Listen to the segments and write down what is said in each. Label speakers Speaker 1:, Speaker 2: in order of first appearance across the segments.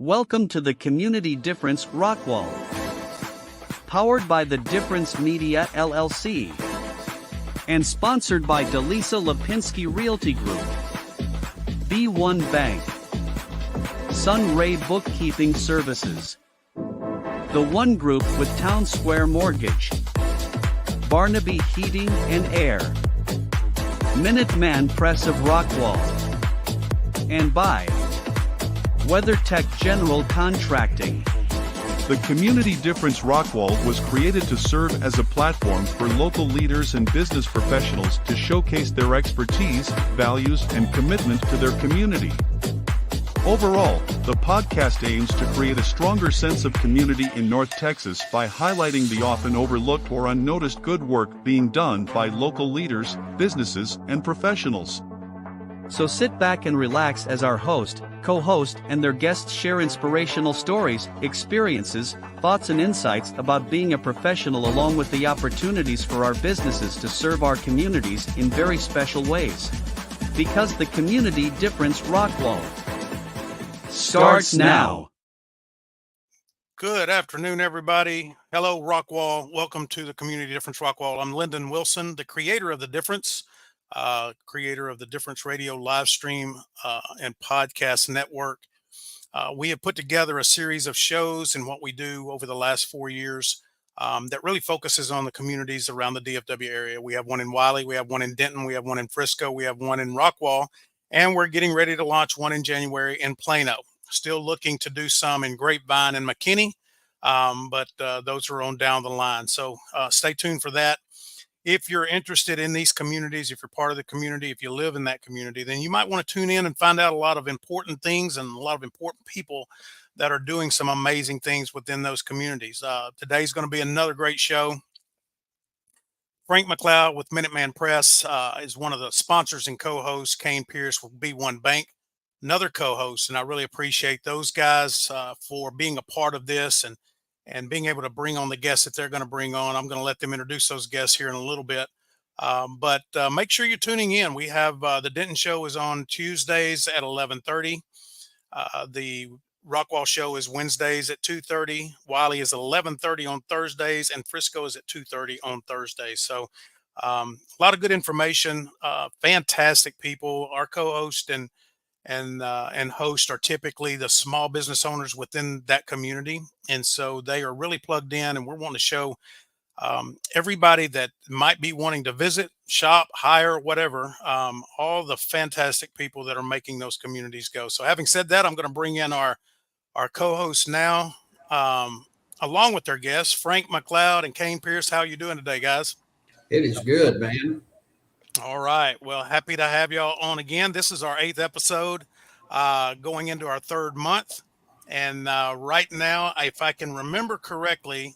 Speaker 1: Welcome to the Community Difference Rockwall. Powered by the Difference Media LLC. And sponsored by Delisa Lipinski Realty Group. B1 Bank. Sunray Bookkeeping Services. The One Group with Town Square Mortgage. Barnaby Heating and Air. Minuteman Press of Rockwall. And by WeatherTech General Contracting.
Speaker 2: The Community Difference Rockwall was created to serve as a platform for local leaders and business professionals to showcase their expertise, values, and commitment to their community. Overall, the podcast aims to create a stronger sense of community in North Texas by highlighting the often overlooked or unnoticed good work being done by local leaders, businesses, and professionals.
Speaker 1: So sit back and relax as our host, co-host, and their guests share inspirational stories, experiences, thoughts, and insights about being a professional, along with the opportunities for our businesses to serve our communities in very special ways. Because the Community Difference Rockwall starts now.
Speaker 3: Good afternoon, everybody. Hello, Rockwall. Welcome to the Community Difference Rockwall. I'm Lyndon Wilson, the creator of The Difference, creator of the Difference Radio live stream and podcast network. We have put together a series of shows and what we do over the last 4 years that really focuses on the communities around the DFW area. We have one in Wiley, we have one in Denton, we have one in Frisco, we have one in Rockwall, and we're getting ready to launch one in January in Plano. Still looking to do some in Grapevine and McKinney, but those are on down the line. So stay tuned for that. If you're interested in these communities, if you're part of the community, if you live in that community, then you might want to tune in and find out a lot of important things and a lot of important people that are doing some amazing things within those communities. Today's going to be another great show. Frank McLeod with Minuteman Press is one of the sponsors and co-hosts. Kane Pierce with B1 Bank, another co-host, and I really appreciate those guys for being a part of this and being able to bring on the guests that they're going to bring on. I'm going to let them introduce those guests here in a little bit. But make sure you're tuning in. We have the Denton Show is on Tuesdays at 11:30. The Rockwall Show is Wednesdays at 2:30. Wiley is 11:30 on Thursdays, and Frisco is at 2:30 on Thursdays. So a lot of good information, fantastic people. Our co-host and host are typically the small business owners within that community. And so they are really plugged in, and we're wanting to show everybody that might be wanting to visit, shop, hire, whatever, all the fantastic people that are making those communities go. So having said that, I'm going to bring in our co-hosts now, along with their guests, Frank McLeod and Kane Pierce. How are you doing today, guys?
Speaker 4: It is good, man.
Speaker 3: All right. Well, happy to have y'all on again. This is our 8th episode, going into our 3rd month. And right now, if I can remember correctly,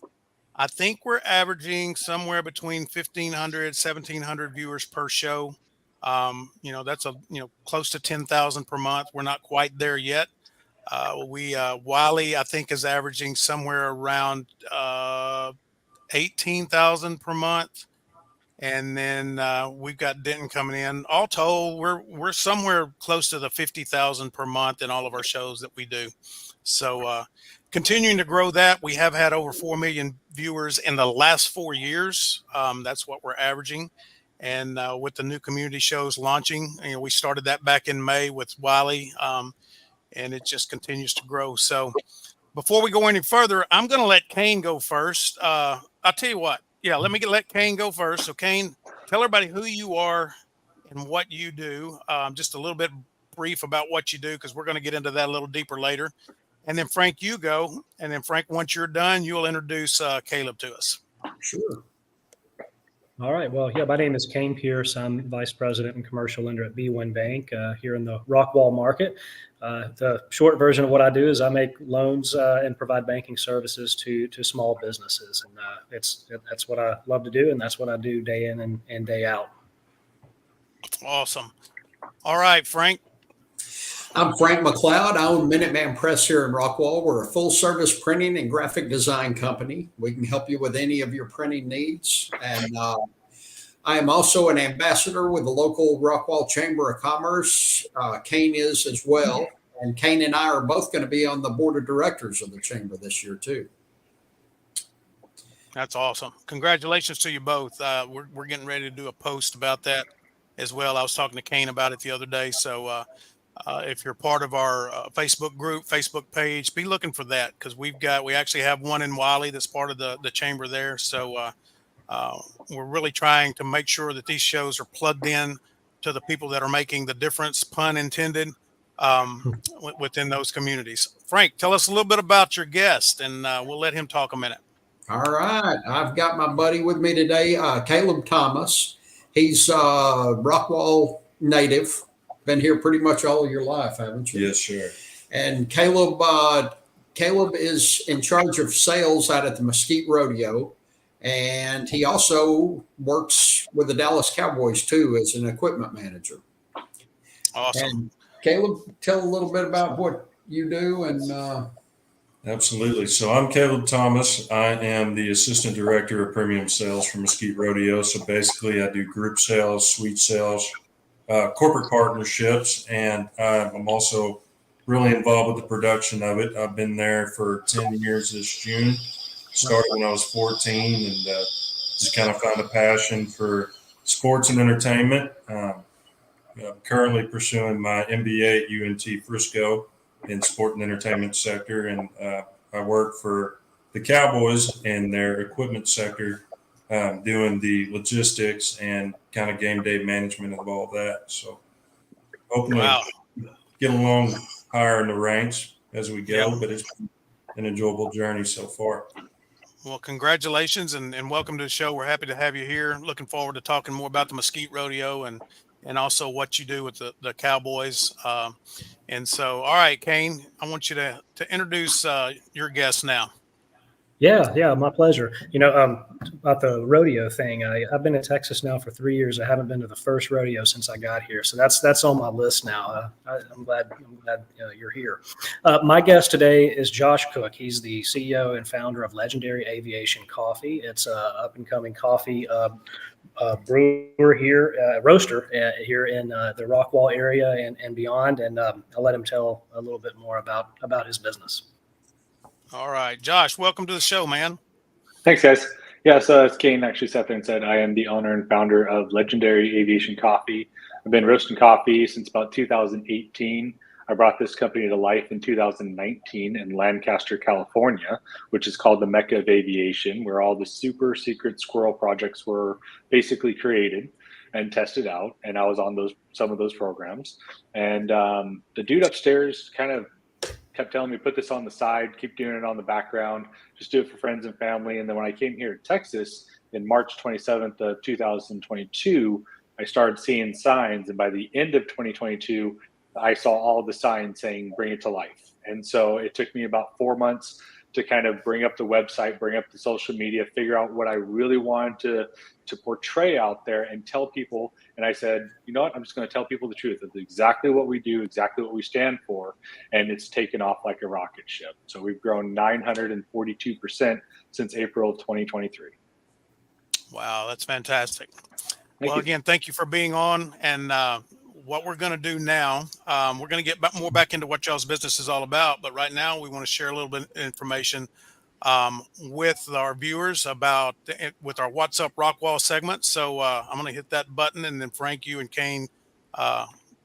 Speaker 3: I think we're averaging somewhere between 1,500, 1,700 viewers per show. That's close to 10,000 per month. We're not quite there yet. Wiley, I think, is averaging somewhere around 18,000 per month. And then we've got Denton coming in. All told, we're somewhere close to the 50,000 per month in all of our shows that we do. So continuing to grow that. We have had over 4 million viewers in the last 4 years. That's what we're averaging. And with the new community shows launching, we started that back in May with Wiley, and it just continues to grow. So before we go any further, I'm going to let Kane go first. I'll tell you what. Yeah, let Kane go first. So, Kane, tell everybody who you are and what you do. Just a little bit brief about what you do, because we're going to get into that a little deeper later. And then, Frank, you go. And then, Frank, once you're done, you'll introduce Caleb to us.
Speaker 4: Sure.
Speaker 5: All right. Well, yeah, my name is Kane Pierce. I'm Vice President and Commercial Lender at B1 Bank here in the Rockwall market. The short version of what I do is I make loans and provide banking services to small businesses. And that's what I love to do, and that's what I do day in and day out.
Speaker 3: Awesome. All right, Frank.
Speaker 4: I'm Frank McLeod. I own Minuteman Press here in Rockwall. We're a full-service printing and graphic design company. We can help you with any of your printing needs. And I am also an ambassador with the local Rockwall Chamber of Commerce. Kane is as well. And Kane and I are both going to be on the board of directors of the chamber this year too.
Speaker 3: That's awesome. Congratulations to you both. We're getting ready to do a post about that as well. I was talking to Kane about it the other day. So if you're part of our Facebook group, Facebook page, be looking for that, because we actually have one in Wiley that's part of the chamber there. So we're really trying to make sure that these shows are plugged in to the people that are making the difference, pun intended, within those communities. Frank, tell us a little bit about your guest, and we'll let him talk a minute.
Speaker 4: All right. I've got my buddy with me today, Caleb Thomas. He's a Rockwall native. Been here pretty much all of your life, haven't you?
Speaker 6: Yes, sir.
Speaker 4: And Caleb is in charge of sales out at the Mesquite Rodeo. And he also works with the Dallas Cowboys too as an equipment manager.
Speaker 3: Awesome.
Speaker 4: And Caleb, tell a little bit about what you do. And
Speaker 6: Absolutely. So I'm Caleb Thomas. I am the assistant director of premium sales for Mesquite Rodeo. So basically I do group sales, suite sales, corporate partnerships, and I'm also really involved with the production of it. I've been there for 10 years this June. Started when I was 14, and just kind of found a passion for sports and entertainment. I'm currently pursuing my MBA at UNT Frisco in sport and entertainment sector, and I work for the Cowboys in their equipment sector, doing the logistics and kind of game day management of all that. So hoping to get along higher in the ranks as we go, but it's been an enjoyable journey so far.
Speaker 3: Well, congratulations and welcome to the show. We're happy to have you here. Looking forward to talking more about the Mesquite Rodeo and also what you do with the Cowboys. And so, all right, Kane, I want you to introduce your guest now.
Speaker 5: Yeah, my pleasure. About the rodeo thing, I've been in Texas now for 3 years. I haven't been to the first rodeo since I got here, so that's on my list now. I'm glad you're here. My guest today is Josh Cook. He's the CEO and founder of Legendary Aviation Coffee. It's a up and coming coffee brewer here, roaster here in the Rockwall area and beyond. And I'll let him tell a little bit more about his business.
Speaker 3: All right, Josh, welcome to the show, man.
Speaker 7: Thanks, guys. Yeah, so as Kane actually sat there and said, I am the owner and founder of Legendary Aviation Coffee. I've been roasting coffee since about 2018. I brought this company to life in 2019 in Lancaster, California, which is called the Mecca of Aviation, where all the super secret squirrel projects were basically created and tested out. And I was on some of those programs. And the dude upstairs kind of kept telling me, put this on the side, keep doing it on the background, just do it for friends and family. And then when I came here to Texas in March 27th of 2022, I started seeing signs. And by the end of 2022, I saw all the signs saying, bring it to life. And so it took me about 4 months to kind of bring up the website, bring up the social media, figure out what I really wanted to portray out there and tell people. And I said, you know what, I'm just going to tell people the truth. It's exactly what we do, exactly what we stand for. And it's taken off like a rocket ship. So we've grown 942% since April 2023.
Speaker 3: Wow, that's fantastic.
Speaker 7: Thank you.
Speaker 3: Again, thank you for being on. And what we're going to do now, we're going to get more back into what y'all's business is all about. But right now, we want to share a little bit of information with our viewers with our What's Up Rockwall segment. So I'm going to hit that button, and then Frank, you and Kane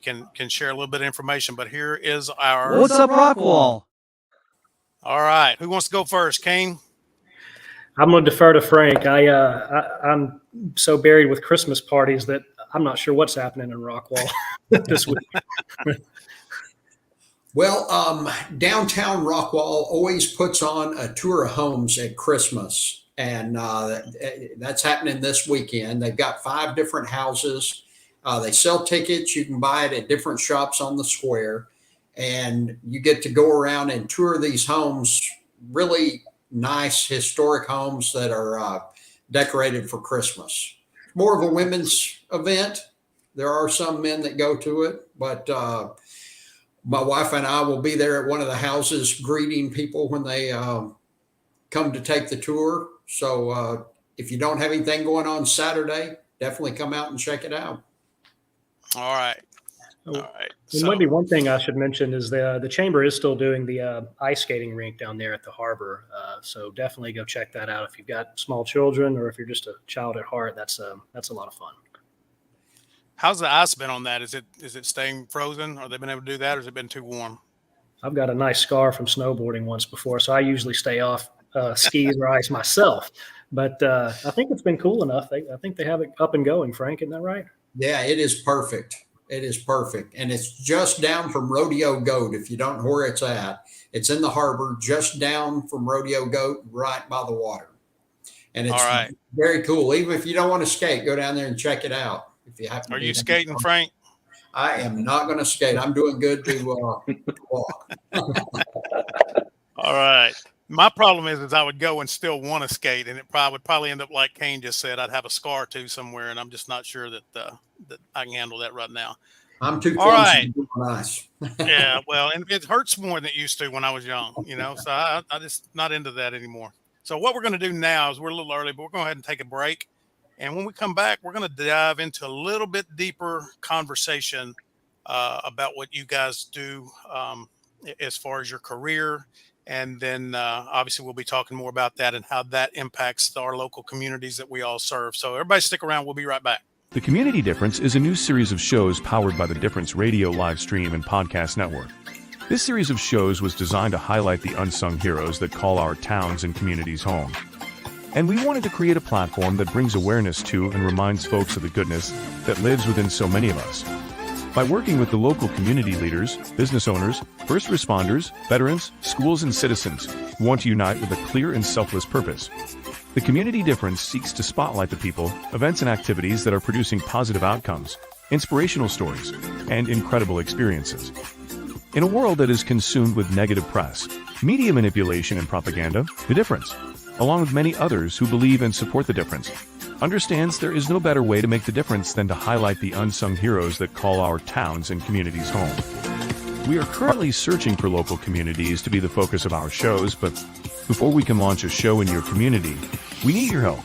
Speaker 3: can share a little bit of information. But here is our
Speaker 1: What's Up Rockwall?
Speaker 3: All right, who wants to go first? Kane?
Speaker 5: I'm going to defer to Frank. I'm so buried with Christmas parties that I'm not sure what's happening in Rockwall this week.
Speaker 4: Well, downtown Rockwall always puts on a tour of homes at Christmas, and that's happening this weekend. They've got 5 different houses. They sell tickets. You can buy it at different shops on the square, and you get to go around and tour these homes, really nice historic homes that are decorated for Christmas. More of a women's event. There are some men that go to it, but my wife and I will be there at one of the houses greeting people when they come to take the tour. So if you don't have anything going on Saturday, definitely come out and check it out.
Speaker 3: All right. All right.
Speaker 5: And maybe one thing I should mention is the chamber is still doing the ice skating rink down there at the harbor. So definitely go check that out if you've got small children or if you're just a child at heart. That's a lot of fun.
Speaker 3: How's the ice been on that? Is it staying frozen? Or they been able to do that, or has it been too warm?
Speaker 5: I've got a nice scar from snowboarding once before, so I usually stay off skis or ice myself. But I think it's been cool enough. I think they have it up and going. Frank, isn't that right?
Speaker 4: Yeah, it is perfect. It is perfect. And it's just down from Rodeo Goat. If you don't know where it's at, it's in the harbor, just down from Rodeo Goat, right by the water. And it's
Speaker 3: All right.
Speaker 4: very cool. Even if you don't want to skate, go down there and check it out. If you have to.
Speaker 3: Are you skating, Frank?
Speaker 4: I am not going to skate. I'm doing good to walk.
Speaker 3: All right. My problem is I would go and still want to skate, and it would probably end up like Kane just said. I'd have a scar too somewhere, and I'm just not sure that that I can handle that right now.
Speaker 4: I'm too
Speaker 3: all right.
Speaker 4: Nice.
Speaker 3: Yeah, well, and it hurts more than it used to when I was young, so I just not into that anymore. So what we're going to do now is we're a little early, but we're going to go ahead and take a break. And when we come back, we're going to dive into a little bit deeper conversation about what you guys do as far as your career. And then obviously we'll be talking more about that and how that impacts our local communities that we all serve. So everybody stick around. We'll be right back.
Speaker 8: The Community Difference is a new series of shows powered by the Difference Radio live stream and podcast network. This series of shows was designed to highlight the unsung heroes that call our towns and communities home. And we wanted to create a platform that brings awareness to and reminds folks of the goodness that lives within so many of us. By working with the local community leaders, business owners, first responders, veterans, schools, and citizens who want to unite with a clear and selfless purpose, the Community Difference seeks to spotlight the people, events, and activities that are producing positive outcomes, inspirational stories, and incredible experiences. In a world that is consumed with negative press, media manipulation, and propaganda, The Difference, along with many others who believe and support The Difference, understands there is no better way to make the difference than to highlight the unsung heroes that call our towns and communities home. We are currently searching for local communities to be the focus of our shows, but before we can launch a show in your community, we need your help.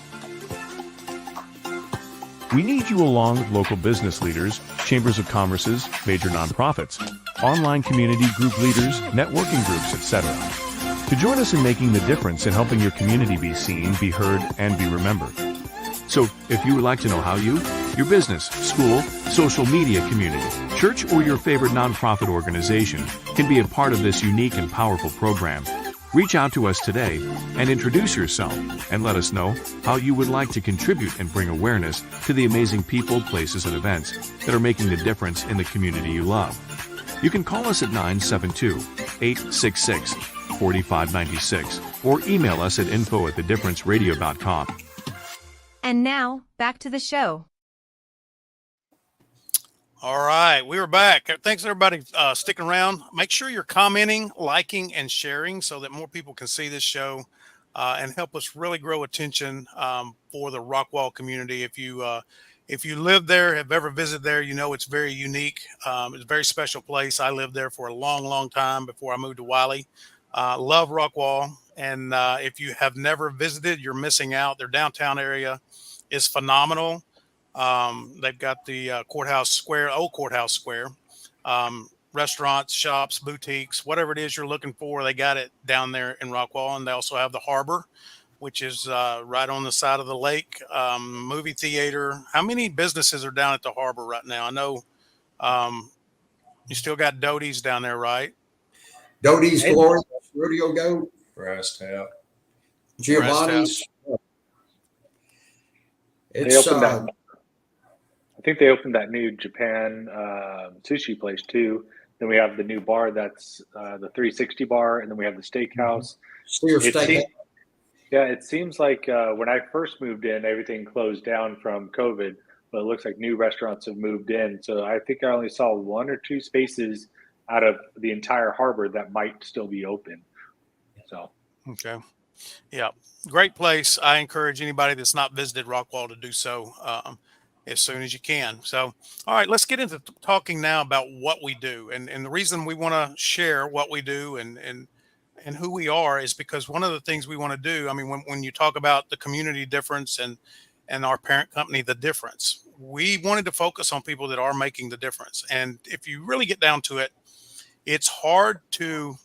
Speaker 8: We need you along with local business leaders, chambers of commerces, major nonprofits, online community group leaders, networking groups, etc., to join us in making the difference in helping your community be seen, be heard, and be remembered. So, if you would like to know how you, your business, school, social media community, church, or your favorite nonprofit organization can be a part of this unique and powerful program, reach out to us today and introduce yourself and let us know how you would like to contribute and bring awareness to the amazing people, places, and events that are making the difference in the community you love. You can call us at 972-866-4596 or email us at info@thedifferenceradio.com.
Speaker 9: And now, back to the show.
Speaker 3: All right, we are back. Thanks, everybody, sticking around. Make sure you're commenting, liking, and sharing so that more people can see this show and help us really grow attention for the Rockwall community. If you live there, have ever visited there, you know it's very unique. It's a very special place. I lived there for a long, long time before I moved to Wiley. Love Rockwall. And if you have never visited, you're missing out. Their downtown area is phenomenal. They've got the old courthouse square, restaurants, shops, boutiques, whatever it is you're looking for. They got it down there in Rockwall. And they also have the harbor, which is right on the side of the lake, movie theater. How many businesses are down at the harbor right now? I know you still got Doty's down there, right?
Speaker 4: Doty's, Glory, Rodeo Goat,
Speaker 6: Brass Tap,
Speaker 4: Giovanni's.
Speaker 7: They opened that. I think they opened that new Japan sushi place too. Then we have the new bar that's the 360 bar, and then we have the steakhouse. It seems like when I first moved in, everything closed down from COVID, but it looks like new restaurants have moved in. So I think I only saw one or two spaces out of the entire harbor that might still be open. So,
Speaker 3: okay. Yeah. Great place. I encourage anybody that's not visited Rockwall to do so as soon as you can. So, all right, let's get into talking now about what we do. And the reason we want to share what we do and who we are is because one of the things we want to do, I mean, when you talk about the community difference and and our parent company, The Difference. We wanted to focus on people that are making the difference. And if you really get down to it, it's hard to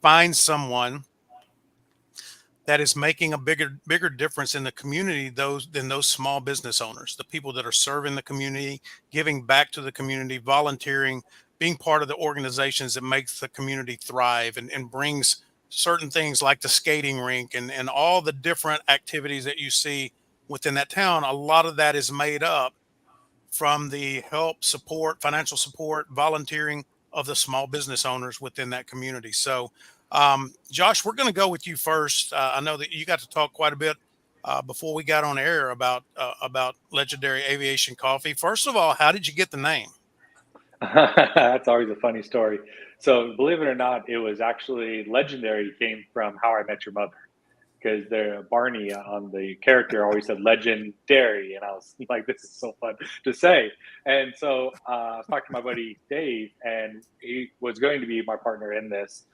Speaker 3: find someone that is making a bigger difference in the community than those small business owners, the people that are serving the community, giving back to the community, volunteering, being part of the organizations that makes the community thrive and brings certain things like the skating rink and all the different activities that you see within that town. A lot of that is made up from the help, support, financial support, volunteering of the small business owners within that community. So, Josh, we're going to go with you first. I know that you got to talk quite a bit before we got on air about Legendary Aviation Coffee. First of all, how did you get the name?
Speaker 7: That's always a funny story. So, believe it or not, it was actually Legendary came from How I Met Your Mother, because Barney on the character always said legendary, and I was like, this is so fun to say. And so I was talking to my buddy Dave, and he was going to be my partner in this.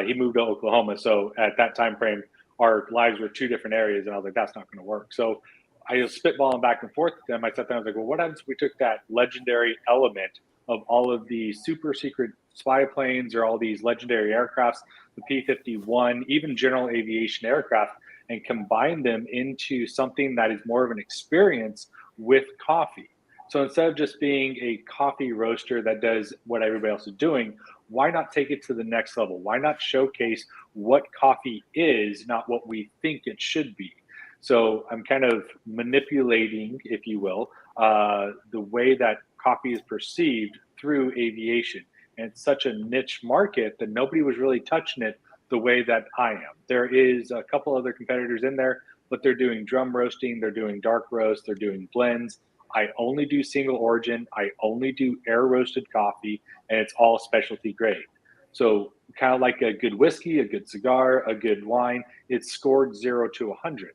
Speaker 7: He moved to Oklahoma, so at that time frame, our lives were two different areas, and I was like, that's not going to work. So I was spitballing back and forth with them. I sat there, I was like, well, what happens if we took that legendary element of all of the super secret spy planes or all these legendary aircrafts, the P-51, even general aviation aircraft, and combine them into something that is more of an experience with coffee. So instead of just being a coffee roaster that does what everybody else is doing, why not take it to the next level? Why not showcase what coffee is, not what we think it should be? So I'm kind of manipulating, if you will, the way that coffee is perceived through aviation. And it's such a niche market that nobody was really touching it the way that I am. There is a couple other competitors in there, but they're doing drum roasting, they're doing dark roast, they're doing blends. I only do single origin, I only do air roasted coffee, and it's all specialty grade. So kind of like a good whiskey, a good cigar, a good wine, it's scored 0 to 100.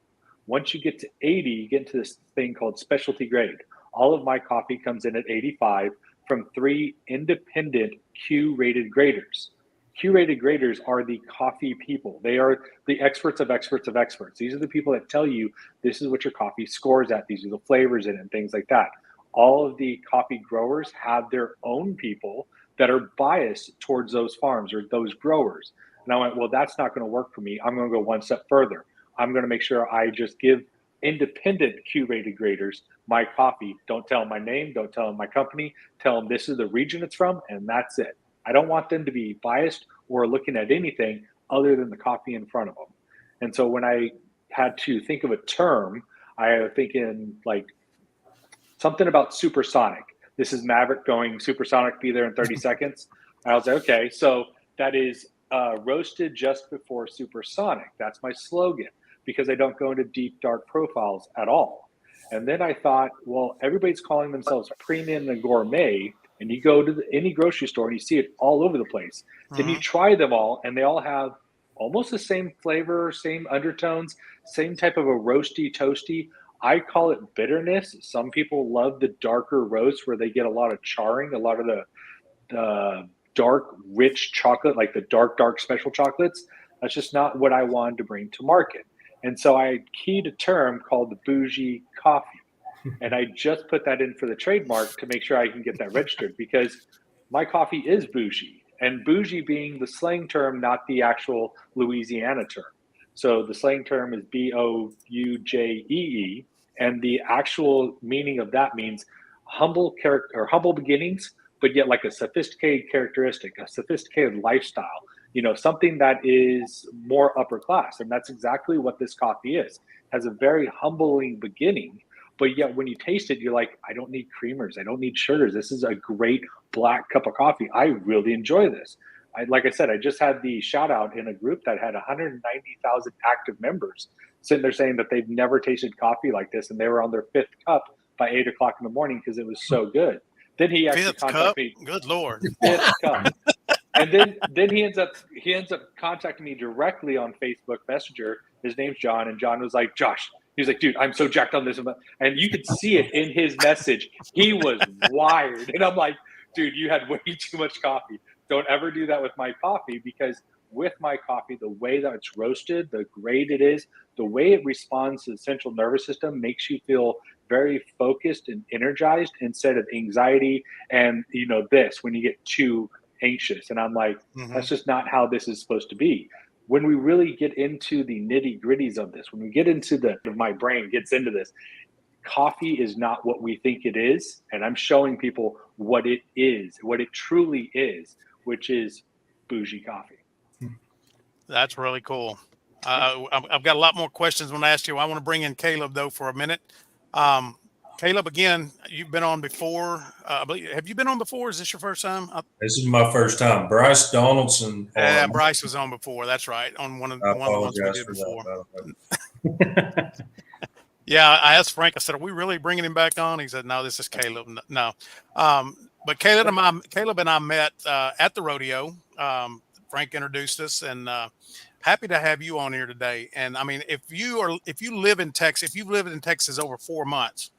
Speaker 7: Once you get to 80, you get into this thing called specialty grade. All of my coffee comes in at 85 from 3 independent Q-rated graders. Q-rated graders are the coffee people. They are the experts of experts of experts. These are the people that tell you this is what your coffee scores at. These are the flavors in it and things like that. All of the coffee growers have their own people that are biased towards those farms or those growers. And I went, well, that's not going to work for me. I'm going to go one step further. I'm going to make sure I just give independent Q-rated graders my coffee. Don't tell them my name. Don't tell them my company. Tell them this is the region it's from, and that's it. I don't want them to be biased or looking at anything other than the coffee in front of them. And so when I had to think of a term, I was thinking like something about supersonic. This is Maverick going supersonic, be there in 30 seconds. I was like, okay, so that is roasted just before supersonic. That's my slogan, because I don't go into deep, dark profiles at all. And then I thought, well, everybody's calling themselves premium and gourmet, and you go to any grocery store and you see it all over the place. Then you try them all, and they all have almost the same flavor, same undertones, same type of a roasty, toasty. I call it bitterness. Some people love the darker roast where they get a lot of charring, a lot of the dark, rich chocolate, like the dark special chocolates. That's just not what I wanted to bring to market. And so I keyed a term called the bougie coffee. And I just put that in for the trademark to make sure I can get that registered, because my coffee is bougie, and bougie being the slang term, not the actual Louisiana term. So the slang term is Boujee, and the actual meaning of that means humble character or humble beginnings, but yet like a sophisticated characteristic, a sophisticated lifestyle, something that is more upper class. And that's exactly what this coffee is. It has a very humbling beginning, but yet when you taste it, you're like, I don't need creamers. I don't need sugars. This is a great black cup of coffee. I really enjoy this. Like I said, I just had the shout out in a group that had 190,000 active members sitting there saying that they've never tasted coffee like this. And they were on their 5th cup by 8 o'clock in the morning because it was so good. Then he actually contacted me.
Speaker 3: Good Lord.
Speaker 7: 5th cup. And then he ends up contacting me directly on Facebook Messenger. His name's John, and John was like, Josh, he was like, dude, I'm so jacked on this. And you could see it in his message. He was wired. And I'm like, dude, you had way too much coffee. Don't ever do that with my coffee, because with my coffee, the way that it's roasted, the grade it is, the way it responds to the central nervous system makes you feel very focused and energized instead of anxiety and, this when you get too anxious. And I'm like,
Speaker 3: Hmm.
Speaker 7: that's just not how this is supposed to be. When we really get into the nitty gritties of this, when we get into my brain gets into this, coffee is not what we think it is. And I'm showing people what it is, what it truly is, which is bougie coffee.
Speaker 3: That's really cool. I've got a lot more questions I want to ask you. I want to bring in Caleb though for a minute. Um, Caleb, again, you've been on before. Have you been on before? Is this your first time?
Speaker 6: This is my first time. Bryce Donaldson.
Speaker 3: Bryce was on before. That's right, on one of
Speaker 6: I
Speaker 3: the ones we
Speaker 6: apologize
Speaker 3: did
Speaker 6: for
Speaker 3: before.
Speaker 6: that.
Speaker 3: Yeah, I asked Frank. I said, "Are we really bringing him back on?" He said, "No, this is Caleb." No, but Caleb and I met at the rodeo. Frank introduced us, and happy to have you on here today. And I mean, if you live in Texas, if you've lived in Texas over 4 months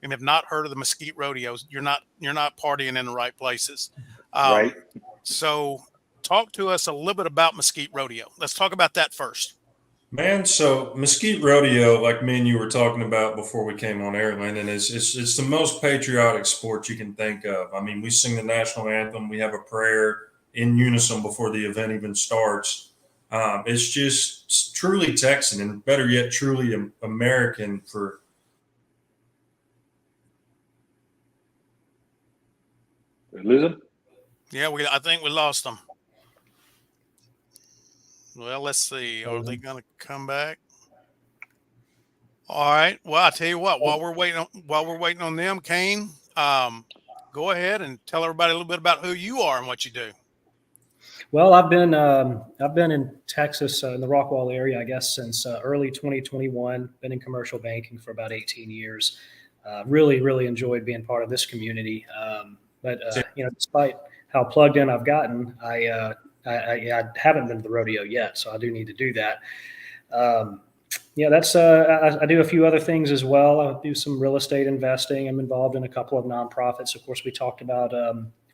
Speaker 3: and have not heard of the Mesquite rodeos, you're not partying in the right places.
Speaker 7: Right.
Speaker 3: So, talk to us a little bit about Mesquite Rodeo. Let's talk about that first.
Speaker 6: Man, so Mesquite Rodeo, like me and you were talking about before we came on air, Landon, it's the most patriotic sport you can think of. I mean, we sing the national anthem, we have a prayer in unison before the event even starts. It's just truly Texan, and better yet, truly American. For
Speaker 7: Did we lose him?
Speaker 3: Yeah, I think we lost them. Well, let's see. Are they going to come back? All right. Well, I tell you what. While we're waiting on them, Kane, go ahead and tell everybody a little bit about who you are and what you do.
Speaker 5: Well, I've been in Texas in the Rockwall area, I guess, since early 2021. Been in commercial banking for about 18 years. Really enjoyed being part of this community. But despite how plugged in I've gotten, I haven't been to the rodeo yet, so I do need to do that. That's I do a few other things as well. I do some real estate investing. I'm involved in a couple of nonprofits. Of course, we talked about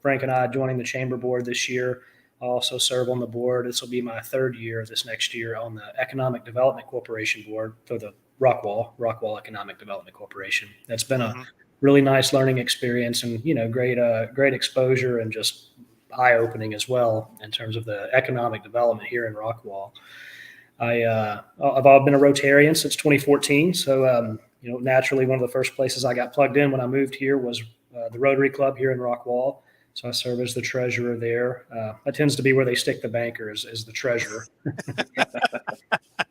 Speaker 5: Frank and I joining the chamber board this year. I also serve on the board. This will be my third year this next year on the Economic Development Corporation board for the Rockwall Economic Development Corporation. That's been a really nice learning experience, and great exposure, and just eye-opening as well in terms of the economic development here in Rockwall. I've been a Rotarian since 2014, so naturally one of the first places I got plugged in when I moved here was the Rotary Club here in Rockwall. So I serve as the treasurer there. That tends to be where they stick the bankers, as the treasurer.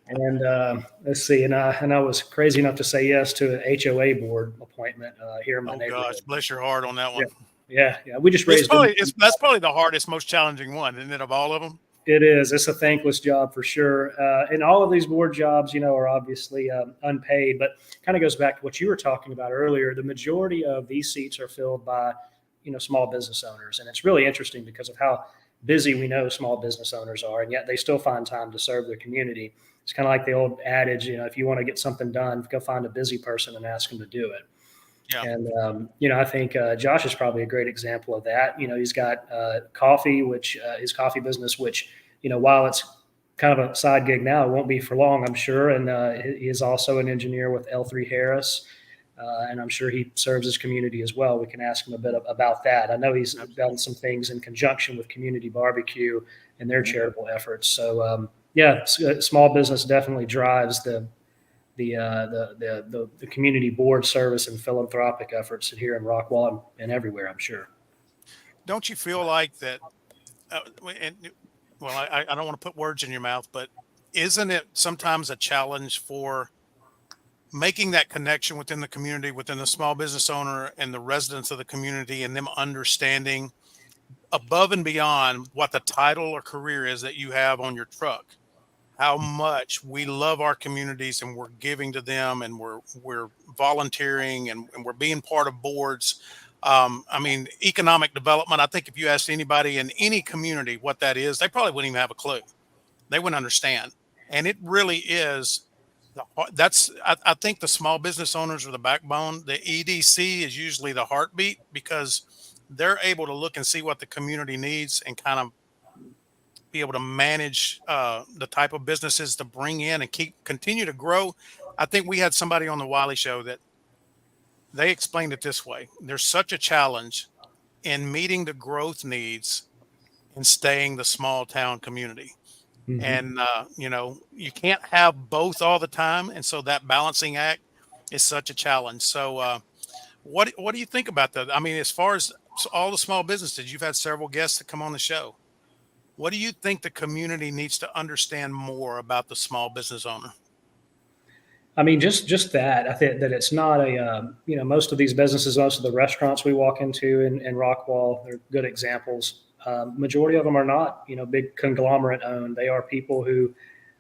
Speaker 5: And let's see, and I was crazy enough to say yes to an HOA board appointment here in my neighborhood.
Speaker 3: Gosh, bless your heart on that one.
Speaker 5: Yeah. We just raised.
Speaker 3: That's probably the hardest, most challenging one, isn't it, of all of them?
Speaker 5: It is. It's a thankless job for sure. And all of these board jobs, are obviously unpaid, but kind of goes back to what you were talking about earlier. The majority of these seats are filled by small business owners. And it's really interesting because of how busy we know small business owners are, and yet they still find time to serve their community. It's kind of like the old adage, if you want to get something done, go find a busy person and ask them to do it. Yeah. And, I think Josh is probably a great example of that. He's got coffee, which his coffee business, which, while it's kind of a side gig now, it won't be for long, I'm sure. And he is also an engineer with L3 Harris. And I'm sure he serves his community as well. We can ask him a bit about that. I know he's done some things in conjunction with Community Barbecue and their charitable efforts. So, small business definitely drives the community board service and philanthropic efforts here in Rockwall and everywhere, I'm sure.
Speaker 3: Don't you feel like that? I don't want to put words in your mouth, but isn't it sometimes a challenge for making that connection within the community, within the small business owner and the residents of the community, and them understanding above and beyond what the title or career is that you have on your truck, how much we love our communities and we're giving to them, and we're volunteering and we're being part of boards. Economic development, I think if you asked anybody in any community what that is, they probably wouldn't even have a clue. They wouldn't understand. And it really is. I think the small business owners are the backbone. The EDC is usually the heartbeat, because they're able to look and see what the community needs and kind of be able to manage the type of businesses to bring in and continue to grow. I think we had somebody on the Wiley show that they explained it this way: there's such a challenge in meeting the growth needs and staying the small town community.
Speaker 5: Mhm.
Speaker 3: And you can't have both all the time, and so that balancing act is such a challenge. So what do you think about that? I mean, as far as all the small businesses, you've had several guests that come on the show. What do you think the community needs to understand more about the small business owner?
Speaker 5: I mean, just that. I think that it's not a, most of these businesses, most of the restaurants we walk into in Rockwall, they're good examples. Majority of them are not, big conglomerate owned. They are people who,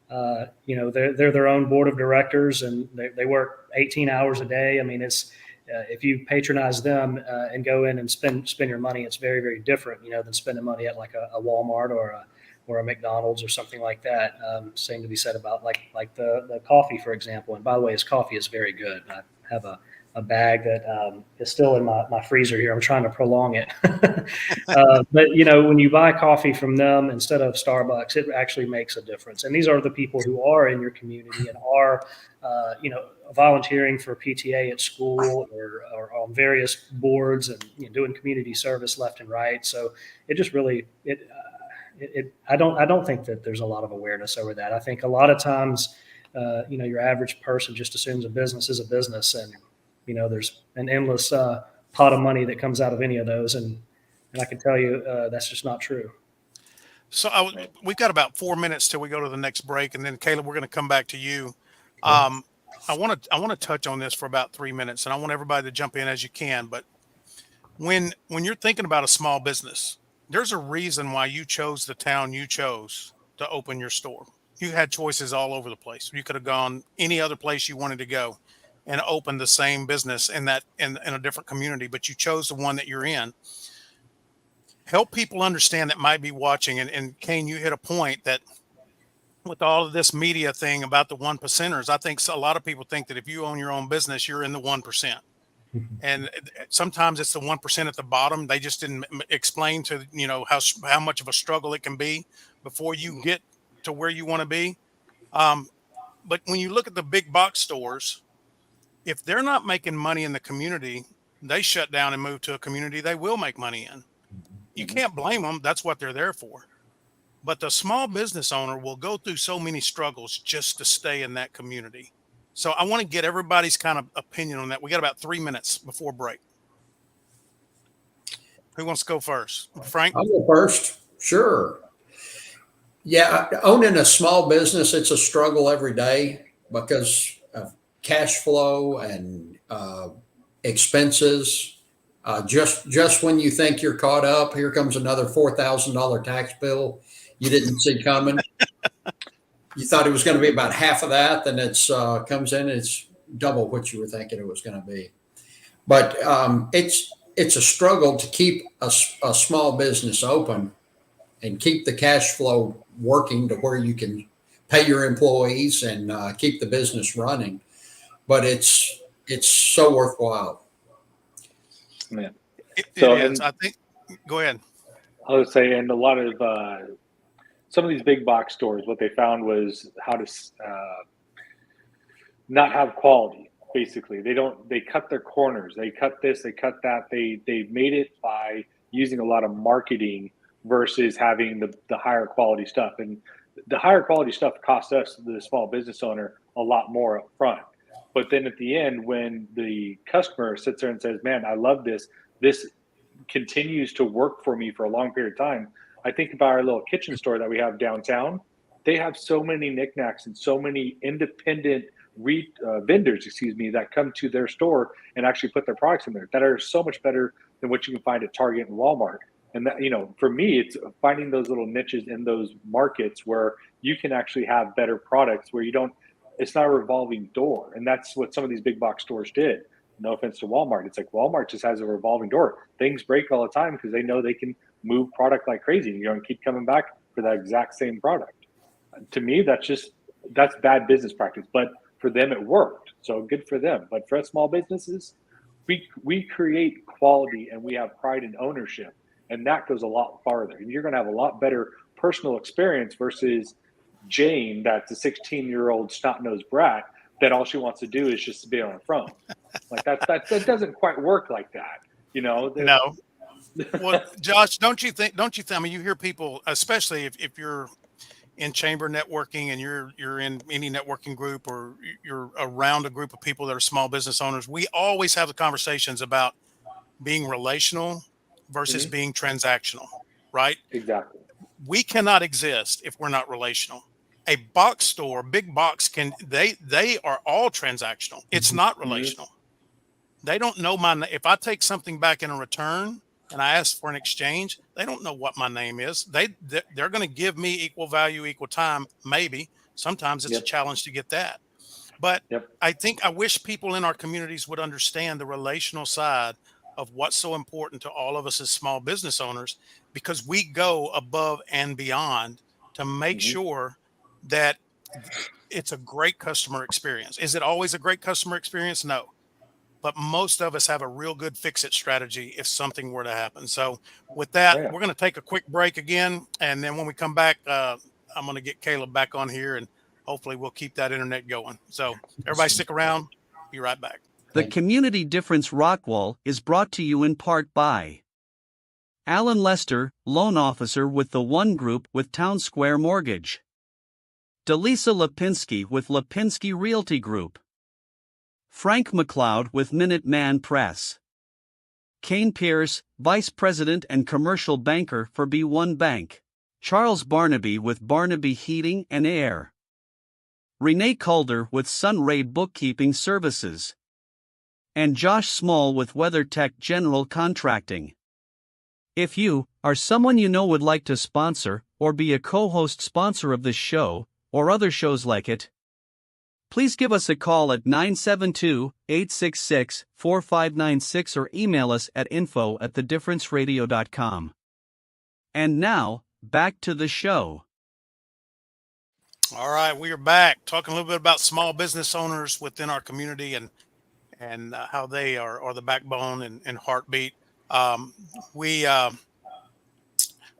Speaker 5: they're their own board of directors, and they work 18 hours a day. I mean, it's if you patronize them and go in and spend your money, it's very, very different, than spending money at like a Walmart or a McDonald's or something like that. Same to be said about like the coffee, for example. And by the way, his coffee is very good. I have a bag that is still in my freezer here. I'm trying to prolong it. But when you buy coffee from them instead of Starbucks, it actually makes a difference. And these are the people who are in your community and are, volunteering for PTA at school or on various boards and doing community service left and right. So it just really I don't think that there's a lot of awareness over that. I think a lot of times, your average person just assumes a business is a business, and there's an endless pot of money that comes out of any of those, and I can tell you that's just not true.
Speaker 3: So we've got about 4 minutes till we go to the next break, and then Caleb, we're going to come back to you. I want to touch on this for about 3 minutes, and I want everybody to jump in as you can. But when you're thinking about a small business, there's a reason why you chose the town you chose to open your store. You had choices all over the place. You could have gone any other place you wanted to go and open the same business in a different community, but you chose the one that you're in. Help people understand that might be watching. And Kane, you hit a point that with all of this media thing about the 1%ers, I think a lot of people think that if you own your own business, you're in the 1%. And sometimes it's the 1% at the bottom. They just didn't explain to, how much of a struggle it can be before you get to where you want to be. But when you look at the big box stores, if they're not making money in the community, they shut down and move to a community they will make money in. You can't blame them. That's what they're there for. But the small business owner will go through so many struggles just to stay in that community. So I want to get everybody's kind of opinion on that. We got about 3 minutes before break. Who wants to go first? Frank?
Speaker 4: I'll go first. Sure. Yeah, owning a small business, it's a struggle every day because of cash flow and expenses. Just when you think you're caught up, here comes another $4,000 tax bill you didn't see coming. You thought it was going to be about half of that, then it's comes in, it's double what you were thinking it was going to be. But it's a struggle to keep a small business open and keep the cash flow working to where you can pay your employees and keep the business running. But it's so worthwhile.
Speaker 7: Yeah.
Speaker 3: It is. I think. Go ahead.
Speaker 7: I would say, and a lot of some of these big box stores, what they found was how to not have quality. Basically, they cut their corners. They cut this, they cut that. They made it by using a lot of marketing versus having the higher quality stuff. And the higher quality stuff costs us, the small business owner, a lot more up front. But then at the end, when the customer sits there and says, man, I love this continues to work for me for a long period of time. I think about our little kitchen store that we have downtown. They have so many knickknacks and so many independent vendors, that come to their store and actually put their products in there that are so much better than what you can find at Target and Walmart. And that, for me, it's finding those little niches in those markets where you can actually have better products where it's not a revolving door. And that's what some of these big box stores did. No offense to Walmart. It's like Walmart just has a revolving door. Things break all the time because they know they can move product like crazy, and keep coming back for that exact same product. To me, that's bad business practice, but for them, it worked. So good for them. But for us small businesses, we create quality and we have pride in ownership. And that goes a lot farther. And you're going to have a lot better personal experience versus Jane, that's a 16-year-old snot-nosed brat that all she wants to do is just to be on her phone. Like that doesn't quite work like that.
Speaker 3: No. Well, Josh, don't you think, I mean, you hear people, especially if you're in chamber networking and you're in any networking group or you're around a group of people that are small business owners, we always have the conversations about being relational versus
Speaker 7: Mhm.
Speaker 3: being transactional, right?
Speaker 7: Exactly.
Speaker 3: We cannot exist if we're not relational. A box store, big box, they are all transactional. It's not
Speaker 7: Mhm.
Speaker 3: relational. They don't know if I take something back in a return and I ask for an exchange, they don't know what my name is. They're going to give me equal value, equal time, maybe. Sometimes it's a
Speaker 7: Yep.
Speaker 3: challenge to get that. But
Speaker 7: Yep.
Speaker 3: I wish people in our communities would understand the relational side of what's so important to all of us as small business owners, because we go above and beyond to make
Speaker 7: Mhm.
Speaker 3: sure that it's a great customer experience. Is it always a great customer experience? No, but most of us have a real good fix it strategy if something were to happen. So with
Speaker 7: Oh
Speaker 3: that,
Speaker 7: yeah.
Speaker 3: we're going to take a quick break again. And then when we come back, I'm going to get Caleb back on here and hopefully we'll keep that internet going. So everybody stick around. Be right back.
Speaker 1: The
Speaker 4: Thank you.
Speaker 1: Community Difference Rockwall is brought to you in part by Alan Lester, loan officer with the One Group with Town Square Mortgage, Delisa Lipinski with Lipinski Realty Group, Frank McLeod with Minuteman Press, Kane Pierce, Vice President and Commercial Banker for B1 Bank, Charles Barnaby with Barnaby Heating and Air, Renee Calder with Sunray Bookkeeping Services, and Josh Small with WeatherTech General Contracting. If you, or someone you know would like to sponsor, or be a co-host sponsor of this show, or other shows like it, please give us a call at 972-866-4596 or email us at info@thedifferenceradio.com. And now, back to the show.
Speaker 3: All right, we are back talking a little bit about small business owners within our community and how they are the backbone and heartbeat. Um, we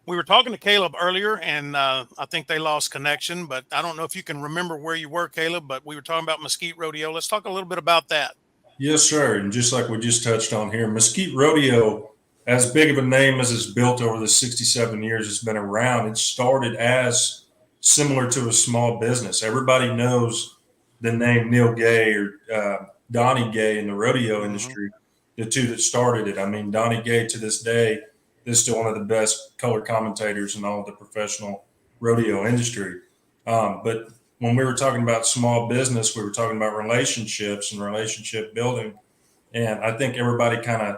Speaker 3: we were talking to Caleb earlier, and I think they lost connection. But I don't know if you can remember where you were, Caleb. But we were talking about Mesquite Rodeo. Let's talk a little bit about that.
Speaker 6: Yes, sir. And just like we just touched on here, Mesquite Rodeo, as big of a name as it's built over the 67 years it's been around, it started as similar to a small business. Everybody knows the name Neil Gay or Donnie Gay in the rodeo
Speaker 3: Hmm.
Speaker 6: industry, the two that started it. I mean, Donnie Gay to this day is still one of the best color commentators in all of the professional rodeo industry. But when we were talking about small business, we were talking about relationships and relationship building. And I think everybody kind of,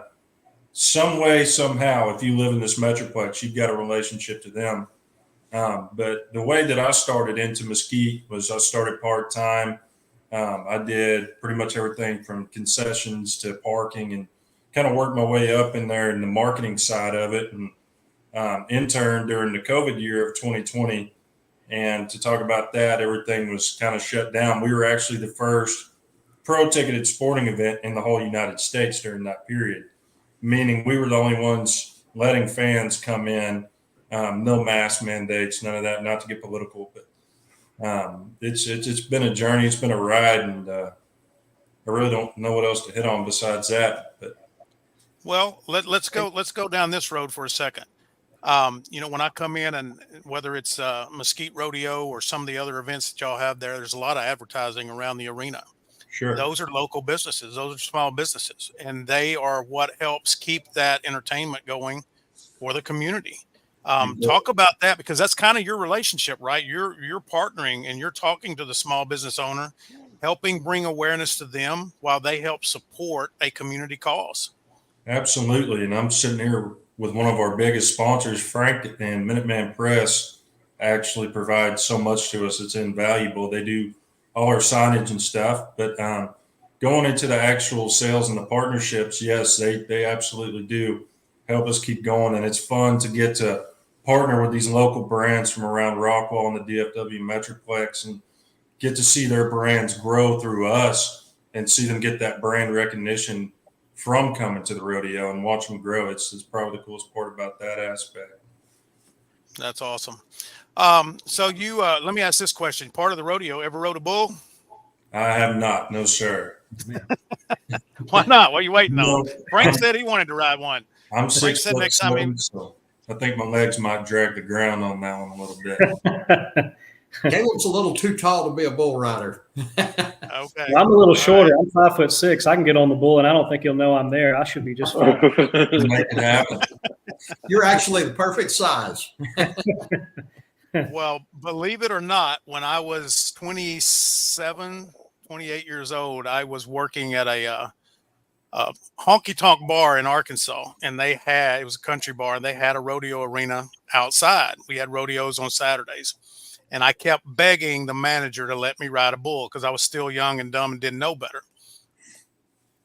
Speaker 6: some way, somehow, if you live in this metroplex, you've got a relationship to them. But the way that I started into Mesquite was I started part time. I did pretty much everything from concessions to parking and kind of worked my way up in there in the marketing side of it, and interned during the COVID year of 2020. And to talk about that, everything was kind of shut down. We were actually the first pro ticketed sporting event in the whole United States during that period, meaning we were the only ones letting fans come in. No mask mandates, none of that. Not to get political, but it's been a journey. It's been a ride, and I really don't know what else to hit on besides that. But
Speaker 3: Well, let's go down this road for a second. When I come in, and whether it's Mesquite Rodeo or some of the other events that y'all have there, there's a lot of advertising around the arena.
Speaker 6: sure,
Speaker 3: Those are local businesses. Those are small businesses, and they are what helps keep that entertainment going for the community. Talk about that, because that's kind of your relationship, right? You're partnering and you're talking to the small business owner, helping bring awareness to them while they help support a community cause.
Speaker 6: absolutely. And I'm sitting here with one of our biggest sponsors, Frank and Minuteman Press, actually provide so much to us. It's invaluable. They do all our signage and stuff, but going into the actual sales and the partnerships, yes, they absolutely do help us keep going. And it's fun to get to partner with these local brands from around Rockwall and the DFW Metroplex and get to see their brands grow through us and see them get that brand recognition from coming to the rodeo and watch them grow. It's probably the coolest part about that aspect.
Speaker 3: That's awesome. So let me ask this question. Part of the rodeo, ever rode a bull?
Speaker 6: I have not, no sir.
Speaker 3: Why not? What are you waiting on?
Speaker 6: No,
Speaker 3: Frank said he wanted to ride one.
Speaker 6: I'm
Speaker 3: Frank said next time
Speaker 6: 6'7", so I think my legs might drag the ground on that one a little bit.
Speaker 4: Caleb's a little too tall to be a bull rider.
Speaker 3: Okay.
Speaker 5: Well, I'm a little
Speaker 3: All
Speaker 5: shorter.
Speaker 3: right.
Speaker 5: I'm 5'6". I can get on the bull, and I don't think he'll know I'm there. I should be just fine.
Speaker 6: Make it happen.
Speaker 4: You're actually the perfect size.
Speaker 3: Well, believe it or not, when I was 27, 28 years old, I was working at a honky tonk bar in Arkansas, and it was a country bar, and they had a rodeo arena outside. We had rodeos on Saturdays, and I kept begging the manager to let me ride a bull because I was still young and dumb and didn't know better.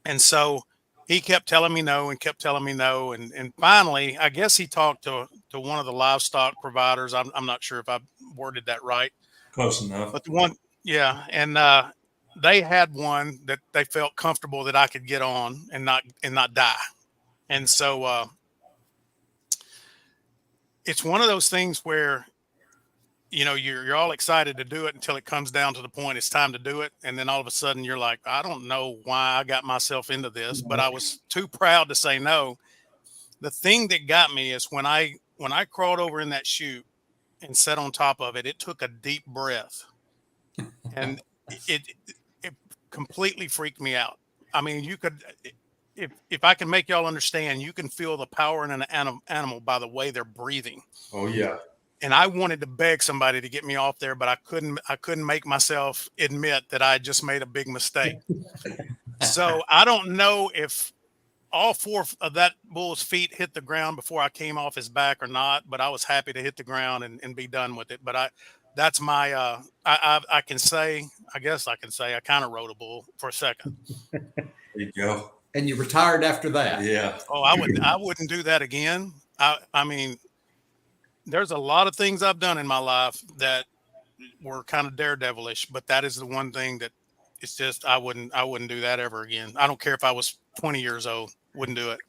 Speaker 3: And so he kept telling me no and kept telling me no. And finally, I guess he talked to one of the livestock providers. I'm not sure if I worded that right.
Speaker 6: Close enough.
Speaker 3: But the one, yeah. And they had one that they felt comfortable that I could get on and not die. And so it's one of those things where, you know, you're all excited to do it until it comes down to the point it's time to do it. And then all of a sudden you're like, I don't know why I got myself into this, but I was too proud to say no. The thing that got me is when I crawled over in that chute and sat on top of it, it took a deep breath, and it completely freaked me out. I mean, you could, if I can make y'all understand, you can feel the power in an animal by the way they're breathing.
Speaker 6: Oh yeah.
Speaker 3: And I wanted to beg somebody to get me off there, but I couldn't make myself admit that I just made a big mistake. So I don't know if all four of that bull's feet hit the ground before I came off his back or not, but I was happy to hit the ground and be done with it. But that's my, I can say, I guess I can say I kind of rode a bull for a second.
Speaker 6: There you go.
Speaker 4: And you retired after that.
Speaker 6: Yeah.
Speaker 3: Oh, I wouldn't do that again. I mean, there's a lot of things I've done in my life that were kind of daredevilish, but that is the one thing that it's just, I wouldn't do that ever again. I don't care if I was 20 years old, wouldn't do it.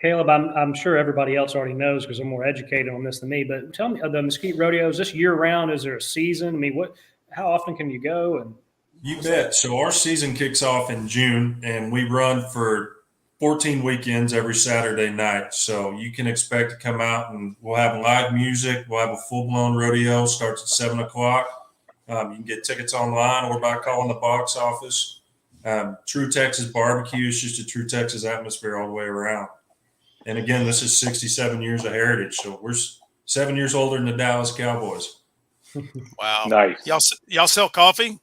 Speaker 5: Caleb, I'm sure everybody else already knows because they're more educated on this than me, but tell me, the Mesquite Rodeo, is this year round? Is there a season? I mean, how often can you go? And
Speaker 6: You bet. So our season kicks off in June, and we run for 14 weekends every Saturday night. So you can expect to come out, and we'll have live music. We'll have a full-blown rodeo. Starts at 7 o'clock. You can get tickets online or by calling the box office. True Texas barbecue is just a true Texas atmosphere all the way around. And again, this is 67 years of heritage. So we're 7 years older than the Dallas Cowboys.
Speaker 3: Wow.
Speaker 7: Nice.
Speaker 3: Y'all sell coffee?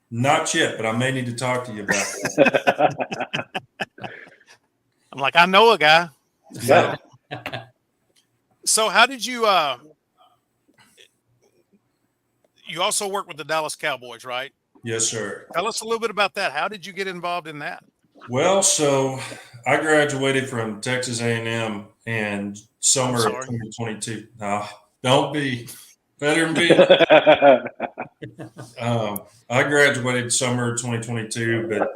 Speaker 6: Not yet, but I may need to talk to you about that.
Speaker 3: I'm like, I know a guy.
Speaker 7: Yeah.
Speaker 3: So how did you you also work with the Dallas Cowboys, right?
Speaker 6: Yes, sir.
Speaker 3: Tell us a little bit about that. How did you get involved in that?
Speaker 6: Well, so I graduated from Texas A&M in summer of 2022. Don't be better than me. I graduated summer of 2022, but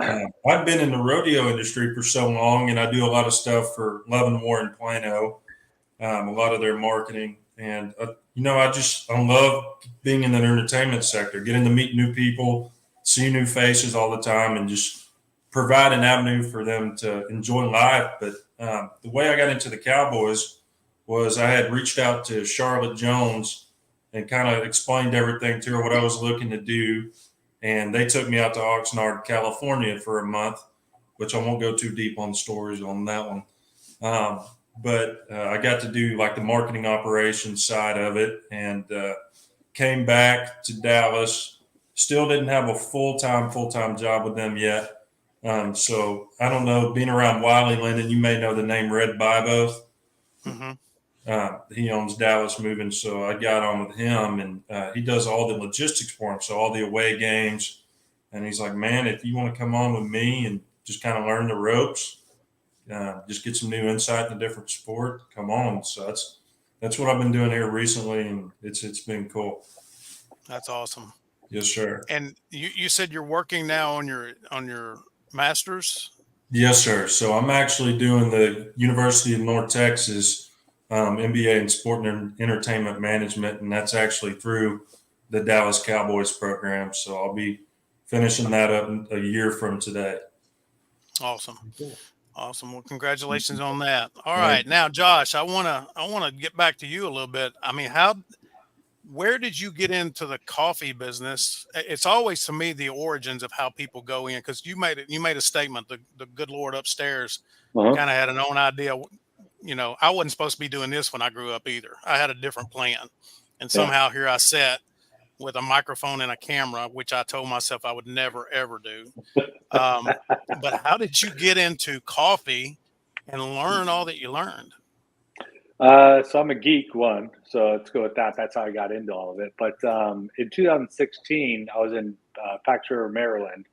Speaker 6: I've been in the rodeo industry for so long, and I do a lot of stuff for Love and War in Plano, a lot of their marketing. And, I love being in the entertainment sector, getting to meet new people, see new faces all the time, and just provide an avenue for them to enjoy life. But the way I got into the Cowboys was I had reached out to Charlotte Jones and kind of explained everything to her, what I was looking to do. And they took me out to Oxnard, California for a month, which I won't go too deep on the stories on that one. But I got to do like the marketing operations side of it, and came back to Dallas. Still didn't have a full-time job with them yet. So I don't know, being around Wiley Linden, you may know the name Red Bibo.
Speaker 3: Mm-hmm.
Speaker 6: He owns Dallas Moving, so I got on with him, and he does all the logistics for him, so all the away games. And he's like, man, if you want to come on with me and just kind of learn the ropes, just get some new insight in a different sport, come on. So that's what I've been doing here recently, and it's been cool.
Speaker 3: That's awesome.
Speaker 6: Yes, sir.
Speaker 3: And you said you're working now on your master's?
Speaker 6: Yes, sir. So I'm actually doing the University of North Texas MBA in Sport and Entertainment Management, and that's actually through the Dallas Cowboys program. So I'll be finishing that up a year from today.
Speaker 3: Awesome. Awesome. Well, congratulations on that. All
Speaker 6: Thank
Speaker 3: right. Now, Josh, I wanna get back to you a little bit. I mean, where did you get into the coffee business? It's always to me the origins of how people go in, because you made a statement. The good Lord upstairs
Speaker 7: Uh-huh.
Speaker 3: kind of had an own idea. I wasn't supposed to be doing this when I grew up either. I had a different plan, and somehow here I sat with a microphone and a camera, which I told myself I would never ever do. But how did you get into coffee and learn all that you learned?
Speaker 7: So I'm a geek one, so let's go with that. That's how I got into all of it. But in 2016, I was in Pax River, Maryland,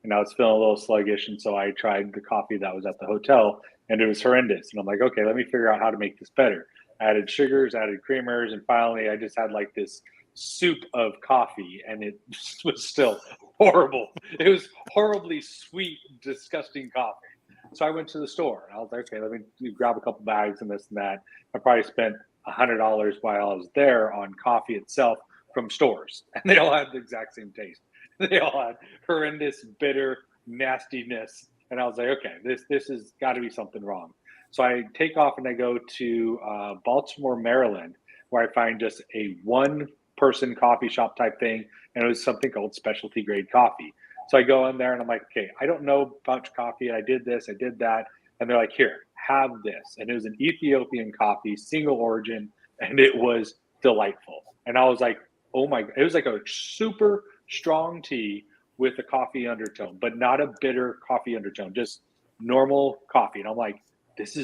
Speaker 7: and I was feeling a little sluggish, and so I tried the coffee that was at the hotel, and it was horrendous. And I'm like, okay, let me figure out how to make this better. I added sugars, added creamers, and finally, I just had like this soup of coffee, and it was still horrible. It was horribly sweet, disgusting coffee. So I went to the store, and I was like, okay, let me grab a couple bags and this and that. I probably spent $100 while I was there on coffee itself from stores, and they all had the exact same taste. They all had horrendous, bitter nastiness, and I was like, okay, this has got to be something wrong. So I take off and I go to Baltimore, Maryland, where I find just a one-person coffee shop type thing, and it was something called specialty grade coffee. So I go in there and I'm like, okay, I don't know about coffee. I did this, I did that. And they're like, here, have this. And it was an Ethiopian coffee, single origin, and it was delightful. And I was like, oh my, it was like a super strong tea with a coffee undertone, but not a bitter coffee undertone, just normal coffee. And I'm like, this,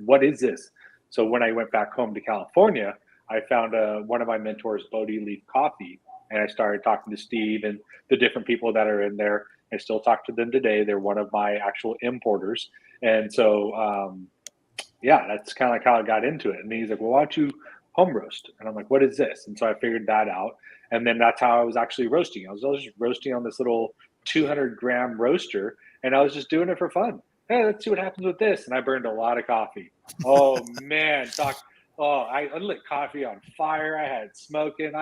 Speaker 7: what is this? So when I went back home to California, I found one of my mentors, Bodhi Leaf Coffee, and I started talking to Steve and the different people that are in there. I still talk to them today. They're one of my actual importers. And so, that's kind of like how I got into it. And he's like, well, why don't you home roast? And I'm like, what is this? And so I figured that out. And then that's how I was actually roasting. I was just roasting on this little 200-gram roaster, and I was just doing it for fun. Hey, let's see what happens with this. And I burned a lot of coffee. Oh, man. I lit coffee on fire. I had smoking.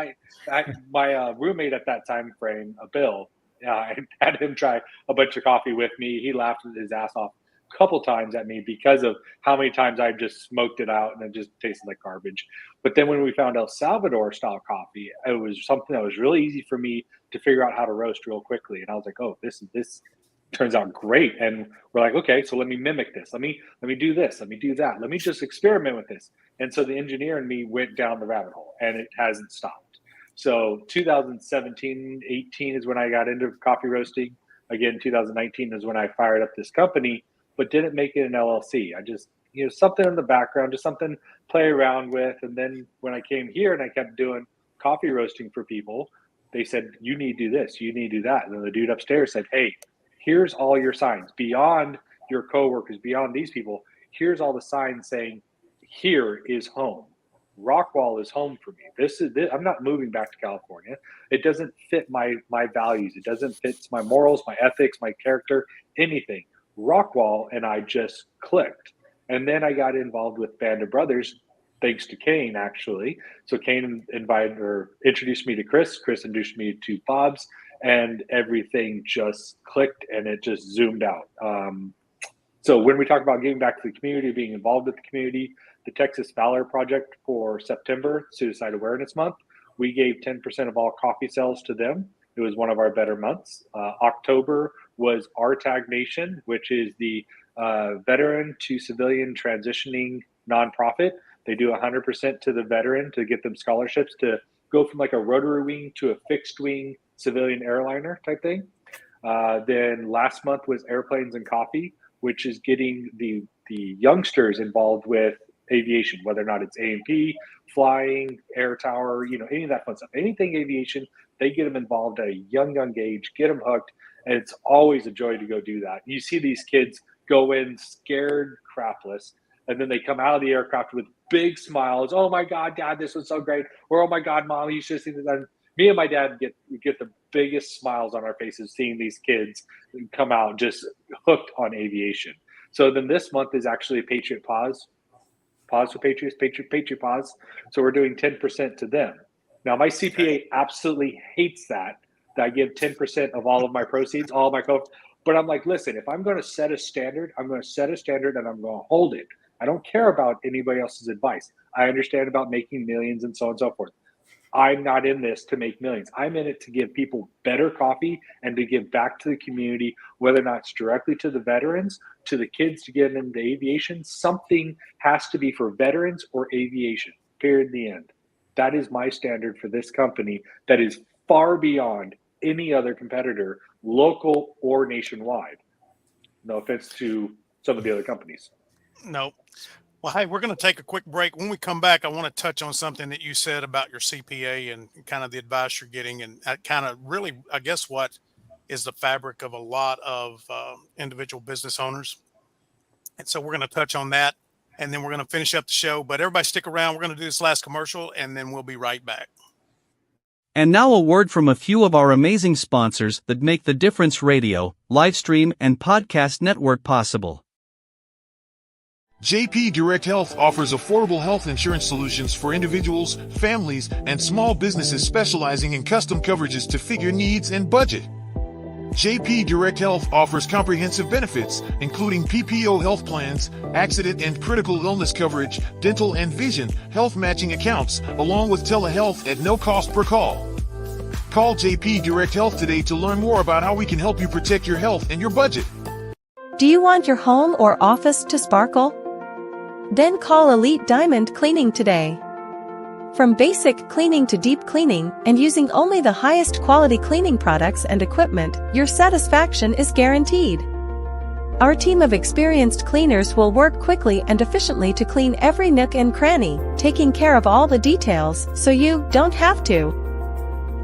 Speaker 7: My roommate at that time frame, Bill, I had him try a bunch of coffee with me. He laughed his ass off a couple times at me because of how many times I just smoked it out and it just tasted like garbage. But then when we found El Salvador style coffee, it was something that was really easy for me to figure out how to roast real quickly. And I was like, oh, this turns out great. And we're like, okay, so let me mimic this. Let me do this. Let me do that. Let me just experiment with this. And so the engineer and me went down the rabbit hole, and it hasn't stopped. So 2017, 18 is when I got into coffee roasting. Again, 2019 is when I fired up this company, but didn't make it an LLC. I just, something in the background, just something play around with. And then when I came here and I kept doing coffee roasting for people, they said, you need to do this, you need to do that. And then the dude upstairs said, hey, here's all your signs beyond your coworkers, beyond these people. Here's all the signs saying, here is home. Rockwall is home for me. This. I'm not moving back to California. It doesn't fit my values. It doesn't fit my morals, my ethics, my character, anything. Rockwall and I just clicked. And then I got involved with Band of Brothers, thanks to Kane, actually. So Kane introduced me to Chris. Chris introduced me to Bob's, and everything just clicked and it just zoomed out. So when we talk about giving back to the community, being involved with the community, the Texas Valor Project for September, Suicide Awareness Month, we gave 10% of all coffee sales to them. It was one of our better months. October was RTAG Nation, which is the veteran to civilian transitioning nonprofit. They do 100% to the veteran to get them scholarships to go from like a rotary wing to a fixed wing civilian airliner type thing. Then last month was Airplanes and Coffee, which is getting the youngsters involved with aviation, whether or not it's A&P, flying, air tower, any of that fun stuff. Anything aviation, they get them involved at a young age, get them hooked, and it's always a joy to go do that. You see these kids go in scared crapless, and then they come out of the aircraft with big smiles. Oh my God, Dad, this was so great. Or, oh my God, Mom, you should have seen this. And me and my dad get the biggest smiles on our faces seeing these kids come out just hooked on aviation. So then this month is actually Patriot Pause for Patriots, Patriot Pause. So we're doing 10% to them. Now my CPA absolutely hates that I give 10% of all of my proceeds, all of my but I'm like, listen, if I'm going to set a standard, I'm going to set a standard and I'm going to hold it. I don't care about anybody else's advice. I understand about making millions and so on and so forth. I'm not in this to make millions. I'm in it to give people better coffee and to give back to the community, whether or not it's directly to the veterans, to the kids to get into aviation. Something has to be for veterans or aviation, period, the end. That is my standard for this company that is far beyond any other competitor, local or nationwide. No offense to some of the other companies.
Speaker 3: No. Well, hey, we're going to take a quick break. When we come back, I want to touch on something that you said about your CPA and kind of the advice you're getting. And that kind of really, I guess, what is the fabric of a lot of individual business owners. And so we're going to touch on that, and then we're going to finish up the show. But everybody stick around. We're going to do this last commercial, and then we'll be right back.
Speaker 1: And now a word from a few of our amazing sponsors that make the Difference Radio, live stream, and podcast network possible.
Speaker 10: JP Direct Health offers affordable health insurance solutions for individuals, families, and small businesses specializing in custom coverages to fit your needs and budget. JP Direct Health offers comprehensive benefits, including PPO health plans, accident and critical illness coverage, dental and vision, health matching accounts, along with telehealth at no cost per call. Call JP Direct Health today to learn more about how we can help you protect your health and your budget.
Speaker 11: Do you want your home or office to sparkle? Then call Elite Diamond Cleaning today. From basic cleaning to deep cleaning, and using only the highest quality cleaning products and equipment, your satisfaction is guaranteed. Our team of experienced cleaners will work quickly and efficiently to clean every nook and cranny, taking care of all the details so you don't have to.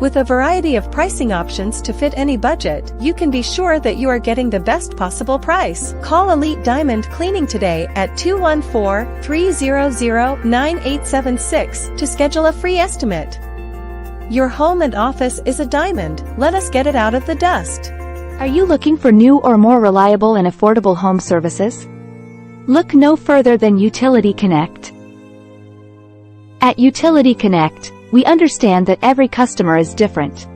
Speaker 11: With a variety of pricing options to fit any budget, you can be sure that you are getting the best possible price. Call Elite Diamond Cleaning today at 214-300-9876 to schedule a free estimate. Your home and office is a diamond. Let us get it out of the dust.
Speaker 12: Are you looking for new or more reliable and affordable home services? Look no further than Utility Connect. At Utility Connect, we understand that every customer is different.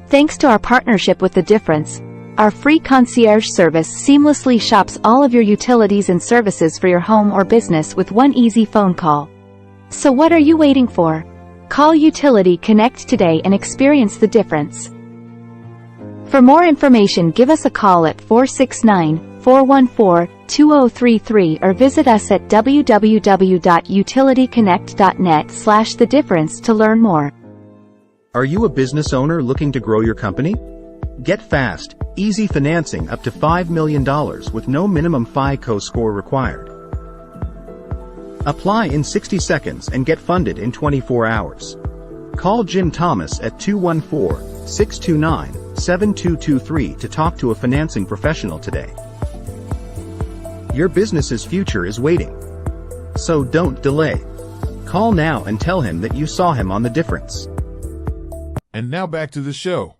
Speaker 12: Thanks to our partnership with The Difference, our free concierge service seamlessly shops all of your utilities and services for your home or business with one easy phone call. So what are you waiting for? Call Utility Connect today and experience the difference. For more information, give us a call at 469-414-2033 or visit us at www.utilityconnect.net/thedifference to learn more.
Speaker 13: Are you a business owner looking to grow your company? Get fast, easy financing up to $5 million with no minimum FICO score required. Apply in 60 seconds and get funded in 24 hours. Call Jim Thomas at 214-629-7223 to talk to a financing professional today. Your business's future is waiting. So don't delay. Call now and tell him that you saw him on The Difference.
Speaker 10: And now back to the show.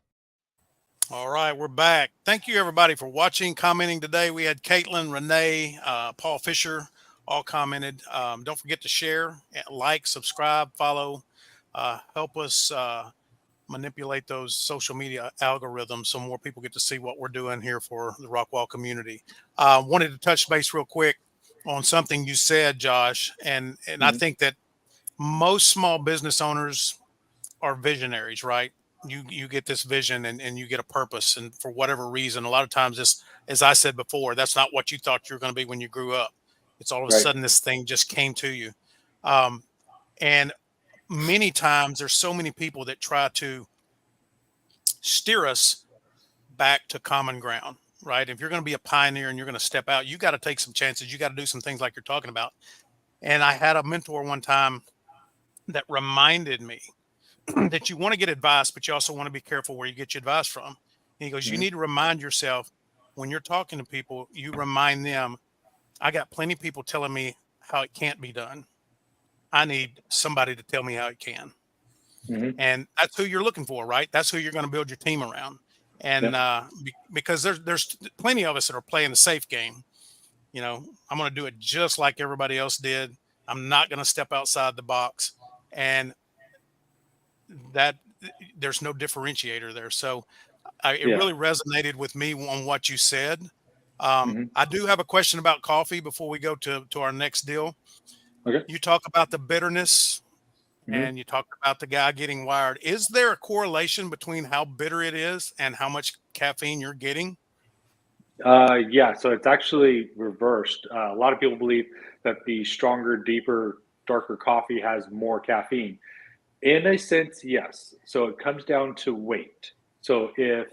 Speaker 3: All right, we're back. Thank you, everybody, for watching, commenting today. We had Caitlin, Renee, Paul Fisher, all commented. Don't forget to share, like, subscribe, follow. Help us manipulate those social media algorithms so more people get to see what we're doing here for the Rockwall community. Wanted to touch base real quick on something you said, Josh, and I think that most small business owners are visionaries, right? You get this vision and you get a purpose, and for whatever reason, a lot of times this, as I said before, that's not what you thought you were going to be when you grew up. It's all of a sudden this thing just came to you. And many times there's so many people that try to steer us back to common ground, right? If you're going to be a pioneer and you're going to step out, you got to take some chances. You got to do some things like you're talking about. And I had a mentor one time that reminded me that you want to get advice, but you also want to be careful where you get your advice from. And he goes, you need to remind yourself when you're talking to people, you remind them, I got plenty of people telling me how it can't be done. I need somebody to tell me how it can. And that's who you're looking for, right? That's who you're going to build your team around. And because there's plenty of us that are playing the safe game. You know, I'm going to do it just like everybody else did. I'm not going to step outside the box. And that there's no differentiator there. So it
Speaker 7: Yeah.
Speaker 3: really resonated with me on what you said.
Speaker 7: Hmm.
Speaker 3: I do have a question about coffee before we go to our next deal.
Speaker 7: Okay.
Speaker 3: You talk about the bitterness
Speaker 7: Hmm.
Speaker 3: and you talk about the guy getting wired. Is there a correlation between how bitter it is and how much caffeine you're getting?
Speaker 7: Yeah, so it's actually reversed. A lot of people believe that the stronger, deeper, darker coffee has more caffeine. In a sense, yes. So it comes down to weight. So if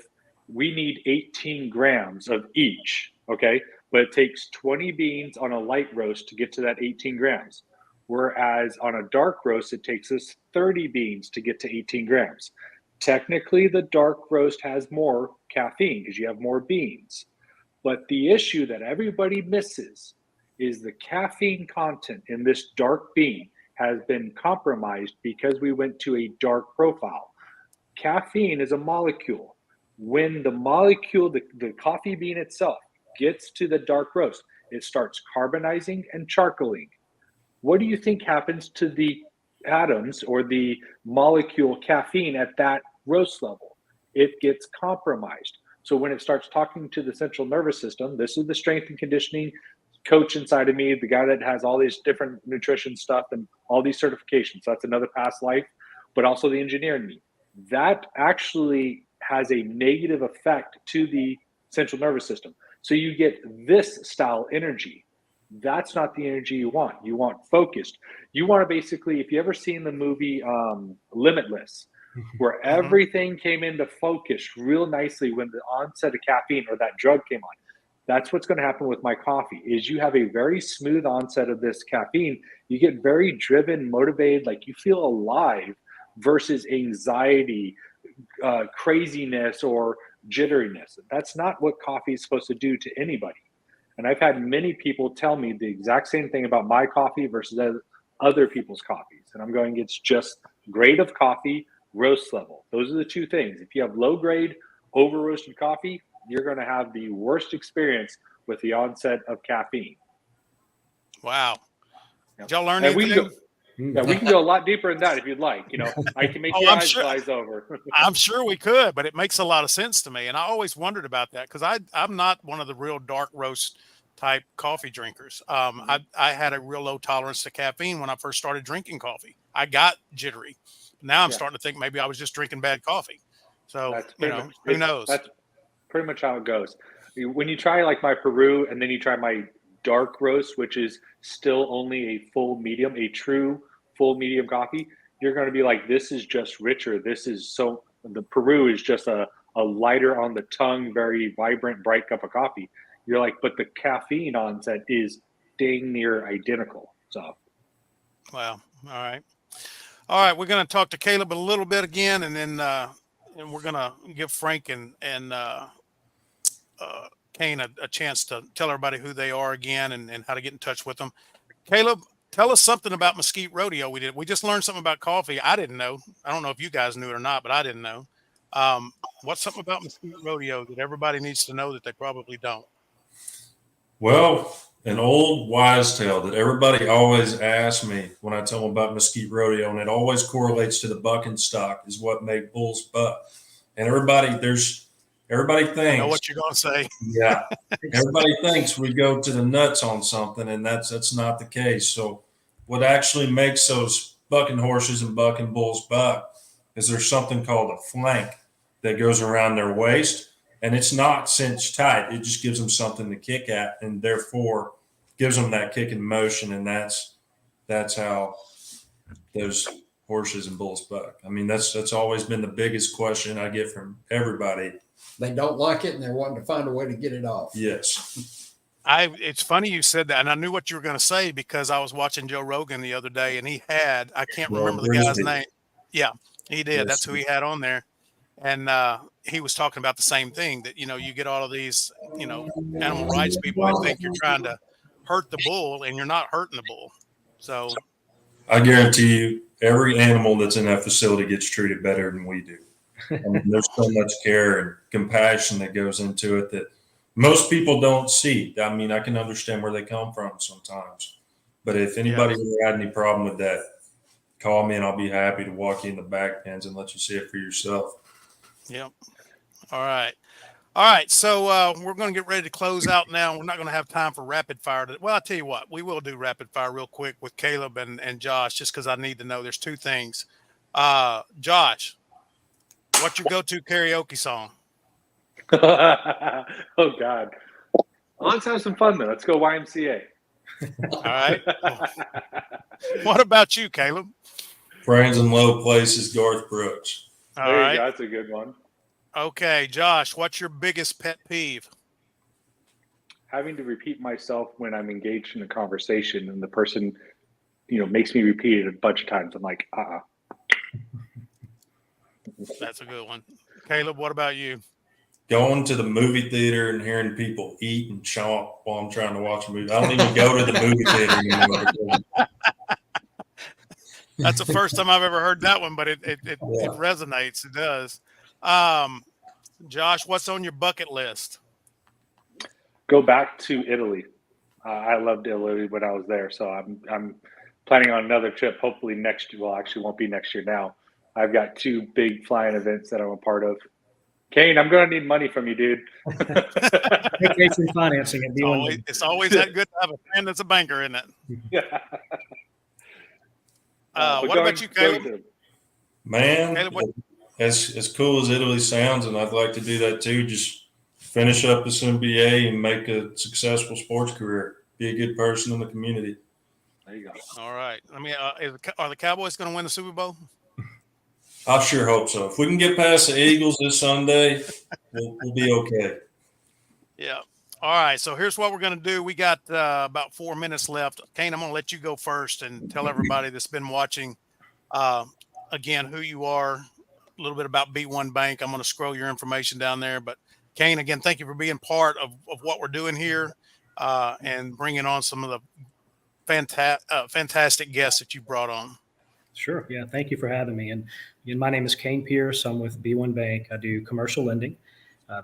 Speaker 7: we need 18 grams of each, okay, but it takes 20 beans on a light roast to get to that 18 grams. Whereas on a dark roast, it takes us 30 beans to get to 18 grams. Technically, the dark roast has more caffeine because you have more beans. But the issue that everybody misses is the caffeine content in this dark bean has been compromised because we went to a dark profile. Caffeine is a molecule. When the molecule, the coffee bean itself, gets to the dark roast, it starts carbonizing and charcoaling. What do you think happens to the atoms or the molecule caffeine at that roast level? It gets compromised. So when it starts talking to the central nervous system, this is the strength and conditioning coach inside of me, the guy that has all these different nutrition stuff and all these certifications. So that's another past life, but also the engineer in me. That actually has a negative effect to the central nervous system. So you get this style energy. That's not the energy you want. You want focused. You want to basically, if you ever seen the movie Limitless, where everything came into focus real nicely when the onset of caffeine or that drug came on. That's what's going to happen with my coffee is you have a very smooth onset of this caffeine. You get very driven, motivated, like you feel alive versus anxiety, craziness, or jitteriness. That's not what coffee is supposed to do to anybody. And I've had many people tell me the exact same thing about my coffee versus other people's coffees. And I'm going, it's just grade of coffee, roast level. Those are the two things. If you have low grade, over roasted coffee, you're going to have the worst experience with the onset of caffeine.
Speaker 3: Wow.
Speaker 7: Yep.
Speaker 3: Did y'all learn
Speaker 7: And we
Speaker 3: anything?
Speaker 7: can go a lot deeper in that if you'd like. I can make your
Speaker 3: I'm
Speaker 7: eyes
Speaker 3: sure.
Speaker 7: glaze over.
Speaker 3: I'm sure we could, but it makes a lot of sense to me. And I always wondered about that because I'm not one of the real dark roast type coffee drinkers. I had a real low tolerance to caffeine when I first started drinking coffee. I got jittery. Now I'm starting to think maybe I was just drinking bad coffee. So,
Speaker 7: That's pretty much
Speaker 3: who knows?
Speaker 7: That's pretty much how it goes. When you try like my Peru and then you try my dark roast, which is still only a full medium, a true full medium coffee, you're going to be like, this is just richer. The Peru is just a lighter on the tongue, very vibrant, bright cup of coffee. You're like, but the caffeine onset is dang near identical. So,
Speaker 3: Wow. All right. All right. We're going to talk to Caleb a little bit again, and then and we're going to give Frank and Kane a chance to tell everybody who they are again and how to get in touch with them. Caleb, tell us something about Mesquite Rodeo. We just learned something about coffee. I didn't know. I don't know if you guys knew it or not, but I didn't know. What's something about Mesquite Rodeo that everybody needs to know that they probably don't?
Speaker 6: Well, an old wise tale that everybody always asks me when I tell them about Mesquite Rodeo, and it always correlates to the bucking stock, is what made bulls buck. And everybody thinks,
Speaker 3: I know what you're going to say.
Speaker 6: yeah, everybody thinks we go to the nuts on something, and that's not the case. So, what actually makes those bucking horses and bucking bulls buck is there's something called a flank that goes around their waist, and it's not cinched tight. It just gives them something to kick at, and therefore gives them that kicking motion, and that's how those horses and bulls buck. I mean, that's always been the biggest question I get from everybody.
Speaker 4: They don't like it and they're wanting to find a way to get it off.
Speaker 6: Yes.
Speaker 3: It's funny you said that, and I knew what you were going to say because I was watching Joe Rogan the other day, and I can't remember the guy's name. Yeah, he did.
Speaker 6: Yes.
Speaker 3: That's who he had on there. And he was talking about the same thing that, you get all of these, animal rights people that think you're trying to hurt the bull and you're not hurting the bull. So
Speaker 6: I guarantee you every animal that's in that facility gets treated better than we do. I mean, there's so much care and compassion that goes into it that most people don't see. I mean, I can understand where they come from sometimes, but if anybody ever had any problem with that, call me and I'll be happy to walk you in the back pens and let you see it for yourself.
Speaker 3: Yep. All right. All right. So we're going to get ready to close out now. We're not going to have time for rapid fire. Well, I'll tell you what, we will do rapid fire real quick with Caleb and Josh, just because I need to know. There's two things. Josh, what's your go-to karaoke song?
Speaker 7: Oh, God. Let's have some fun, then. Let's go YMCA.
Speaker 3: All right. What about you, Caleb?
Speaker 6: Friends in Low Places, Garth Brooks.
Speaker 3: All
Speaker 7: there
Speaker 3: right.
Speaker 7: you go. That's a good one.
Speaker 3: Okay, Josh, what's your biggest pet peeve?
Speaker 7: Having to repeat myself when I'm engaged in a conversation and the person, makes me repeat it a bunch of times. I'm like,
Speaker 3: That's a good one. Caleb, what about you?
Speaker 6: Going to the movie theater and hearing people eat and chomp while I'm trying to watch a movie. I don't even go to the movie theater anymore.
Speaker 3: That's the first time I've ever heard that one, but it resonates. It does. Josh, what's on your bucket list?
Speaker 7: Go back to Italy. I loved Italy when I was there, so I'm planning on another trip. Hopefully next year. Well, actually, won't be next year now. I've got 2 big flying events that I'm a part of. Kane, I'm going to need money from you, dude.
Speaker 5: Vacation financing at B1.
Speaker 3: It's always that good to have a friend that's a banker, isn't it?
Speaker 7: Yeah.
Speaker 3: What about you, Caleb?
Speaker 6: Man,
Speaker 3: Caleb,
Speaker 6: as cool as Italy sounds, and I'd like to do that too, just finish up this MBA and make a successful sports career. Be a good person in the community.
Speaker 7: There you go.
Speaker 3: All right. I mean, are the Cowboys going to win the Super Bowl?
Speaker 6: I sure hope so. If we can get past the Eagles this Sunday, we'll be okay.
Speaker 3: Yeah. All right. So here's what we're going to do. We got about 4 minutes left. Kane, I'm going to let you go first and tell everybody that's been watching, again, who you are, a little bit about B1 Bank. I'm going to scroll your information down there. But Kane, again, thank you for being part of what we're doing here and bringing on some of the fantastic guests that you brought on.
Speaker 5: Sure. Yeah. Thank you for having me. And my name is Kane Pierce. I'm with B1 Bank. I do commercial lending.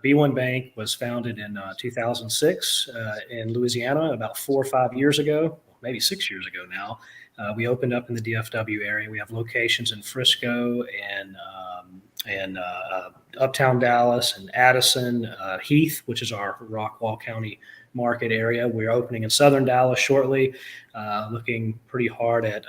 Speaker 5: B1 Bank was founded in 2006 in Louisiana about 4 or 5 years ago, maybe 6 years ago now. We opened up in the DFW area. We have locations in Frisco and Uptown Dallas and Addison, Heath, which is our Rockwall County market area. We're opening in Southern Dallas shortly, looking pretty hard at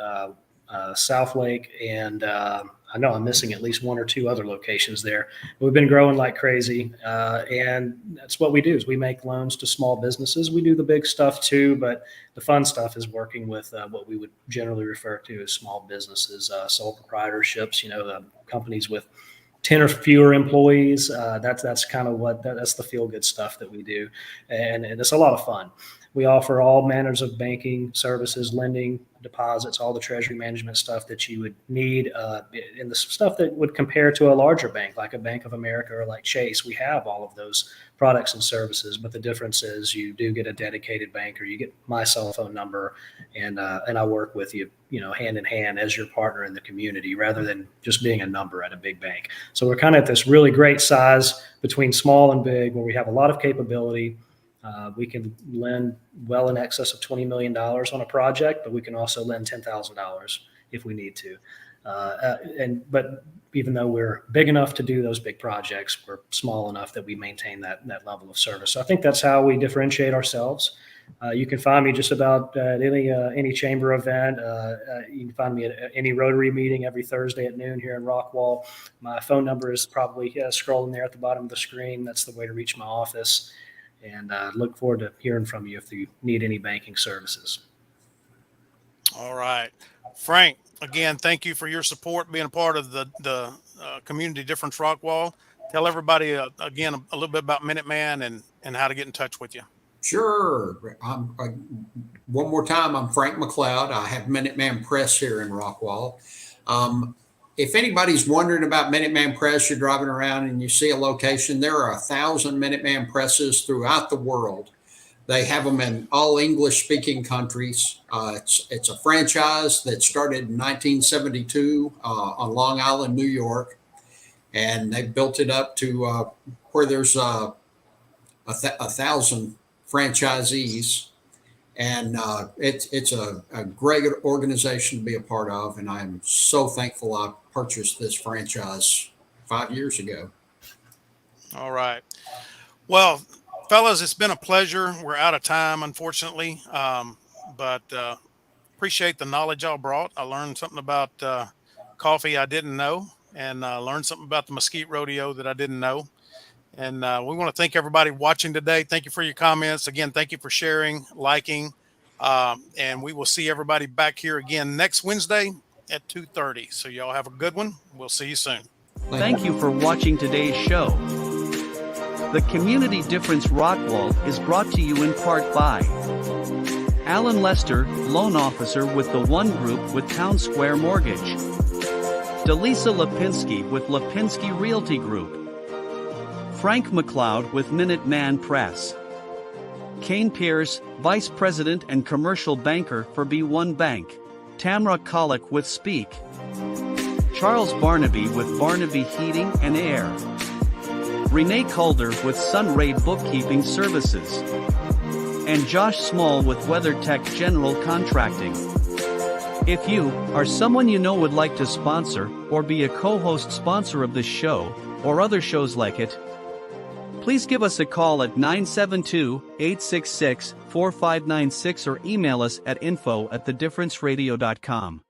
Speaker 5: South Lake, and I know I'm missing at least 1 or 2 other locations there. We've been growing like crazy, and that's what we do is we make loans to small businesses. We do the big stuff too, but the fun stuff is working with what we would generally refer to as small businesses, sole proprietorships, companies with 10 or fewer employees. That's kind of that's the feel good stuff that we do. And it's a lot of fun. We offer all manners of banking services, lending, deposits, all the treasury management stuff that you would need, and the stuff that would compare to a larger bank, like a Bank of America or like Chase. We have all of those products and services, but the difference is you do get a dedicated banker. You get my cell phone number, and I work with you, hand in hand as your partner in the community, rather than just being a number at a big bank. So we're kind of at this really great size between small and big, where we have a lot of capability. We can lend well in excess of $20 million on a project, but we can also lend $10,000 if we need to. But even though we're big enough to do those big projects, we're small enough that we maintain that level of service. So I think that's how we differentiate ourselves. You can find me just about at any chamber event. You can find me at any Rotary meeting every Thursday at noon here in Rockwall. My phone number is probably scrolling there at the bottom of the screen. That's the way to reach my office. And look forward to hearing from you if you need any banking services.
Speaker 3: All right. Frank, again, thank you for your support, being a part of the Community Difference Rockwall. Tell everybody, again, a little bit about Minuteman and how to get in touch with you.
Speaker 4: Sure. One more time, I'm Frank McLeod. I have Minuteman Press here in Rockwall. If anybody's wondering about Minuteman Press, you're driving around and you see a location, there are 1,000 Minuteman presses throughout the world. They have them in all English-speaking countries. It's a franchise that started in 1972 on Long Island, New York, and they built it up to where there's 1,000 franchisees. And it's a great organization to be a part of. And I'm so thankful I purchased this franchise 5 years ago.
Speaker 3: All right. Well, fellas, it's been a pleasure. We're out of time, unfortunately, but appreciate the knowledge y'all brought. I learned something about coffee I didn't know, and learned something about the Mesquite Rodeo that I didn't know. And we want to thank everybody watching today. Thank you for your comments. Again, thank you for sharing, liking, and we will see everybody back here again next Wednesday at 2:30. So y'all have a good one. We'll see you soon.
Speaker 1: Thank you for watching today's show. The Community Difference Rockwall is brought to you in part by Alan Lester, loan officer with the One Group with Town Square Mortgage, Delisa Lipinski with Lipinski Realty Group, Frank McLeod with Minuteman Press, Kane Pierce, Vice President and Commercial Banker for B1 Bank, Tamra Kollick with Speak, Charles Barnaby with Barnaby Heating and Air, Renee Calder with Sunray Bookkeeping Services, and Josh Small with WeatherTech General Contracting. If you, or someone you know would like to sponsor, or be a co-host sponsor of this show, or other shows like it, please give us a call at 972-866-4596 or email us at info@thedifferenceradio.com.